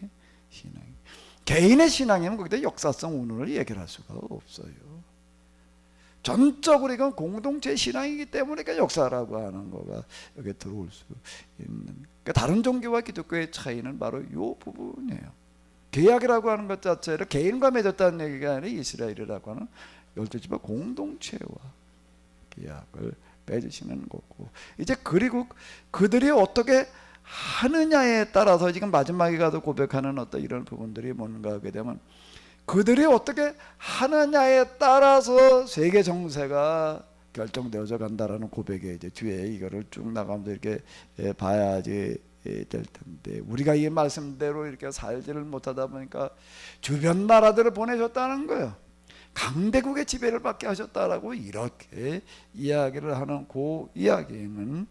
신앙. 개인의 신앙이면 거기다 역사성 운운을 얘기할 수가 없어요. 전적으로 이건 공동체 신앙이기 때문에 역사라고 하는 거가 여기 들어올 수 있는. 그러니까 다른 종교와 기독교의 차이는 바로 이 부분이에요. 계약이라고 하는 것 자체를 개인과 맺었다는 얘기가 아니라 이스라엘이라고 하는 12지파 공동체와 계약을 맺으시는 거고, 이제 그리고 그들이 어떻게 하느냐에 따라서 지금 마지막에 가서 고백하는 어떤 이런 부분들이 뭔가 하게 되면, 그들이 어떻게 하느냐에 따라서 세계 정세가 결정되어져 간다라는 고백에 이제 뒤에 이거를 쭉 나가면서 이렇게 봐야지 될 텐데, 우리가 이 말씀대로 이렇게 살지를 못하다 보니까 주변 나라들을 보내셨다는 거예요. 강대국의 지배를 받게 하셨다라고 이렇게 이야기를 하는 그 이야기는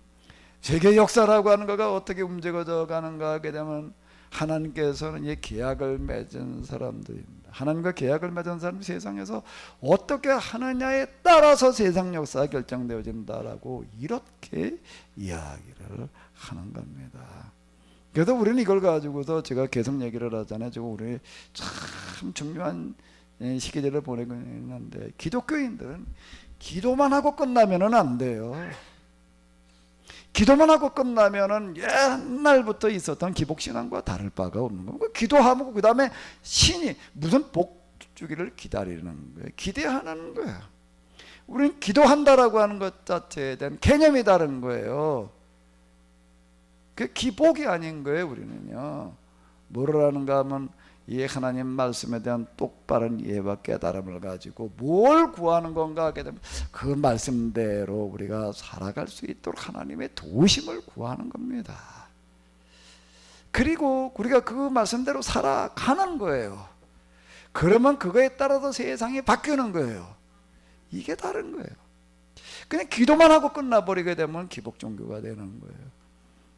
세계 역사라고 하는 거가 어떻게 움직여져 가는가 하게 되면, 하나님께서는 이 계약을 맺은 사람들입니다. 하나님과 계약을 맺은 사람이 세상에서 어떻게 하느냐에 따라서 세상 역사가 결정되어진다라고 이렇게 이야기를 하는 겁니다. 그래서 우리는 이걸 가지고서 제가 계속 얘기를 하잖아요. 지금 우리 참 중요한 시기들을 보내고 있는데, 기독교인들은 기도만 하고 끝나면은 안 돼요. 기도만 하고 끝나면은 옛날부터 있었던 기복신앙과 다를 바가 없는 거예요. 기도하고 그 다음에 신이 무슨 복 주기를 기다리는 거예요. 기대하는 거예요. 우리는 기도한다라고 하는 것 자체에 대한 개념이 다른 거예요. 그 기복이 아닌 거예요. 우리는요, 뭐라는가 하면 이 하나님 말씀에 대한 똑바른 이해와 깨달음을 가지고 뭘 구하는 건가 하게 되면 그 말씀대로 우리가 살아갈 수 있도록 하나님의 도우심을 구하는 겁니다. 그리고 우리가 그 말씀대로 살아가는 거예요. 그러면 그거에 따라서 세상이 바뀌는 거예요. 이게 다른 거예요. 그냥 기도만 하고 끝나버리게 되면 기복 종교가 되는 거예요.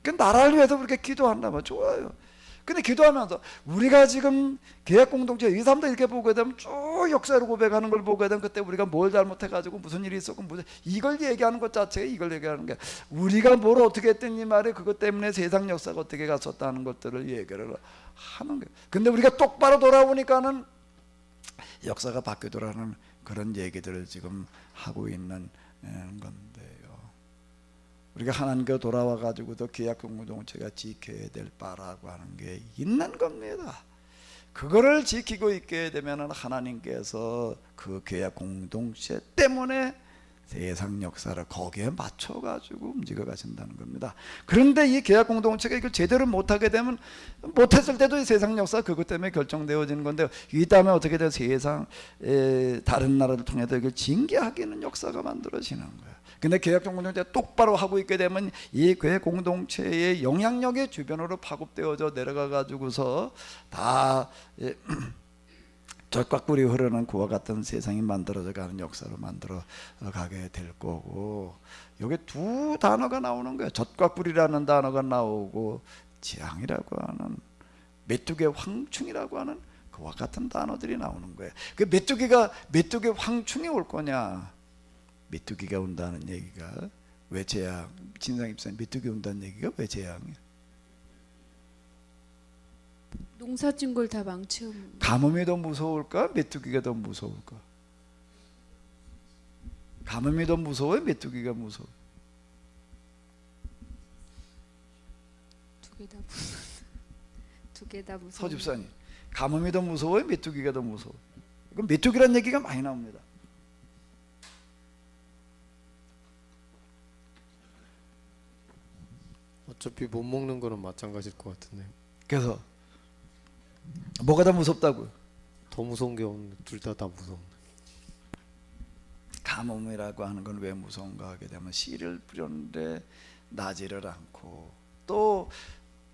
그 나라를 위해서 그렇게 기도한다면 좋아요. 근데 기도하면서 우리가 지금 계약 공동체 이 사람들 이렇게 보게 되면 쭉 역사를 고백하는 걸 보게 되면, 그때 우리가 뭘 잘못해가지고 무슨 일이 있었고 무슨 이걸 얘기하는 것 자체가 이걸 얘기하는 게, 우리가 뭘 어떻게 했더니 말이에요. 그것 때문에 세상 역사가 어떻게 갔었다는 것들을 얘기를 하는 거예요. 근데 우리가 똑바로 돌아보니까는 역사가 바뀌더라는 그런 얘기들을 지금 하고 있는 건데요. 우리가 하나님께 돌아와 가지고도 계약 공동체가 지켜야 될 바라고 하는 게 있는 겁니다. 그거를 지키고 있게 되면 하나님께서 그 계약 공동체 때문에 세상 역사를 거기에 맞춰 가지고 움직여 가신다는 겁니다. 그런데 이 계약 공동체가 이걸 제대로 못하게 되면, 못했을 때도 이 세상 역사 그것 때문에 결정되어지는 건데, 이 다음에 어떻게 돼요? 세상 다른 나라를 통해서 이걸 징계하기는 역사가 만들어지는 거예요. 근데 계약 공동체가 똑바로 하고 있게 되면 이 계약 공동체의 영향력이 주변으로 파급되어져 내려가 가지고서 다 젖과 꿀이 흐르는 그와 같은 세상이 만들어져 가는 역사로 만들어 가게 될 거고, 여기 두 단어가 나오는 거예요. 젖과 꿀이라는 단어가 나오고, 재앙이라고 하는, 메뚜기 황충이라고 하는 그와 같은 단어들이 나오는 거예요. 그 메뚜기 황충이 올 거냐? 메뚜기가 온다는 얘기가 왜 재앙? 진상 입사님, 메뚜기 온다는 얘기가 왜 재앙이야? 농사진 걸 다 망치고. 가뭄이 더 무서울까? 메뚜기가 더 무서울까? 가뭄이 더 무서워요? 메뚜기가 무서워? 두 개 다 무서워. 서집사님, 가뭄이 더 무서워요? 메뚜기가 더 무서워? 이건 메뚜기란 얘기가 많이 나옵니다. 어차피 못 먹는 거는 마찬가지일 것 같은데. 그래서 뭐가 더 무섭다고요? 더 무서운 게 없는데 둘 다 무서운데. 가뭄이라고 하는 건 왜 무서운가 하게 되면, 씨를 뿌렸는데 나지를 않고, 또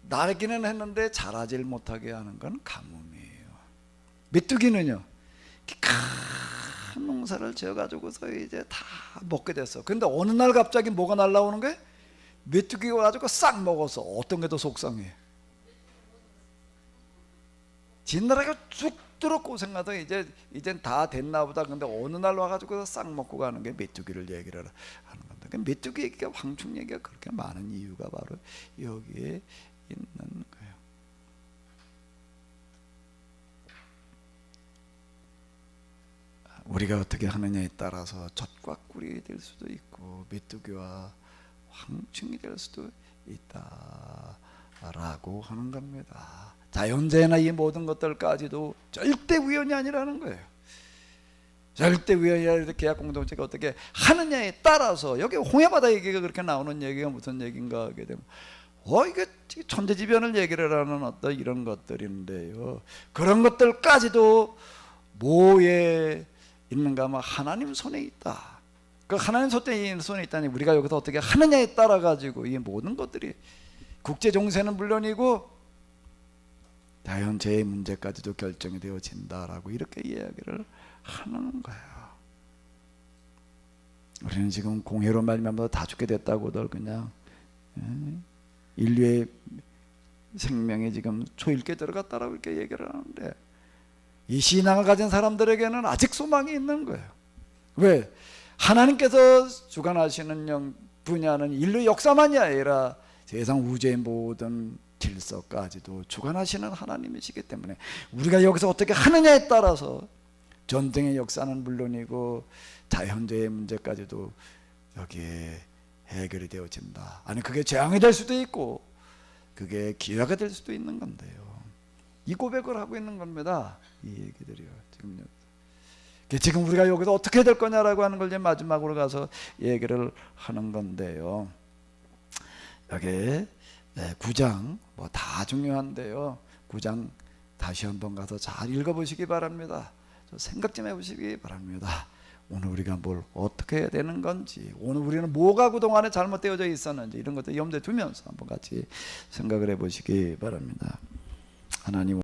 나기는 했는데 자라질 못하게 하는 건 가뭄이에요. 메뚜기는요, 큰 농사를 지어가지고서 이제 다 먹게 됐어. 근데 어느 날 갑자기 뭐가 날라오는 거예요? 메뚜기가 가지고 싹 먹어서. 어떤 게 더 속상해? 지느라고 죽도록 고생하다 이젠 다 됐나 보다. 근데 어느 날 와가지고 싹 먹고 가는 게 메뚜기를 얘기를 하는 건데, 그 메뚜기 얘기가, 황충 얘기가 그렇게 많은 이유가 바로 여기에 있는 거예요. 우리가 어떻게 하느냐에 따라서 젖과 꿀이 될 수도 있고 메뚜기와 황충이 될 수도 있다라고 하는 겁니다. 자연재해나 이 모든 것들까지도 절대 우연이 아니라는 거예요. 절대 우연이 아니라 계약 공동체가 어떻게 하느냐에 따라서, 여기 홍해바다 얘기가 그렇게 나오는 얘기가 무슨 얘기인가 하게 되면 이게 천재지변을 얘기를 하는 어떤 이런 것들인데요. 그런 것들까지도 뭐에 있는가 하면 하나님 손에 있다. 그 하나님 손에 있다니 우리가 여기서 어떻게 하느냐에 따라 가지고 이 모든 것들이 국제 정세는 물론이고 자연재해 문제까지도 결정이 되어진다라고 이렇게 이야기를 하는 거예요. 우리는 지금 공해로 말미암아 다 죽게 됐다고들 그냥 인류의 생명이 지금 초일기에 들어갔다라고 이렇게 얘기를 하는데, 이 신앙을 가진 사람들에게는 아직 소망이 있는 거예요. 왜? 하나님께서 주관하시는 분야는 인류 역사만이 아니라 세상 우주의 모든 질서까지도 주관하시는 하나님이시기 때문에 우리가 여기서 어떻게 하느냐에 따라서 전쟁의 역사는 물론이고 자연재해 문제까지도 여기에 해결이 되어진다. 아니 그게 재앙이 될 수도 있고 그게 기회가 될 수도 있는 건데요. 이 고백을 하고 있는 겁니다. 이 얘기들이요. 지금 우리가 여기서 어떻게 해야 될 거냐라고 하는 걸 이제 마지막으로 가서 얘기를 하는 건데요. 여기 9장 뭐 다 중요한데요. 9장 다시 한번 가서 잘 읽어보시기 바랍니다. 생각 좀 해보시기 바랍니다. 오늘 우리가 뭘 어떻게 해야 되는 건지, 오늘 우리는 뭐가 그동안에 잘못되어져 있었는지 이런 것들 염두에 두면서 한번 같이 생각을 해보시기 바랍니다. 하나님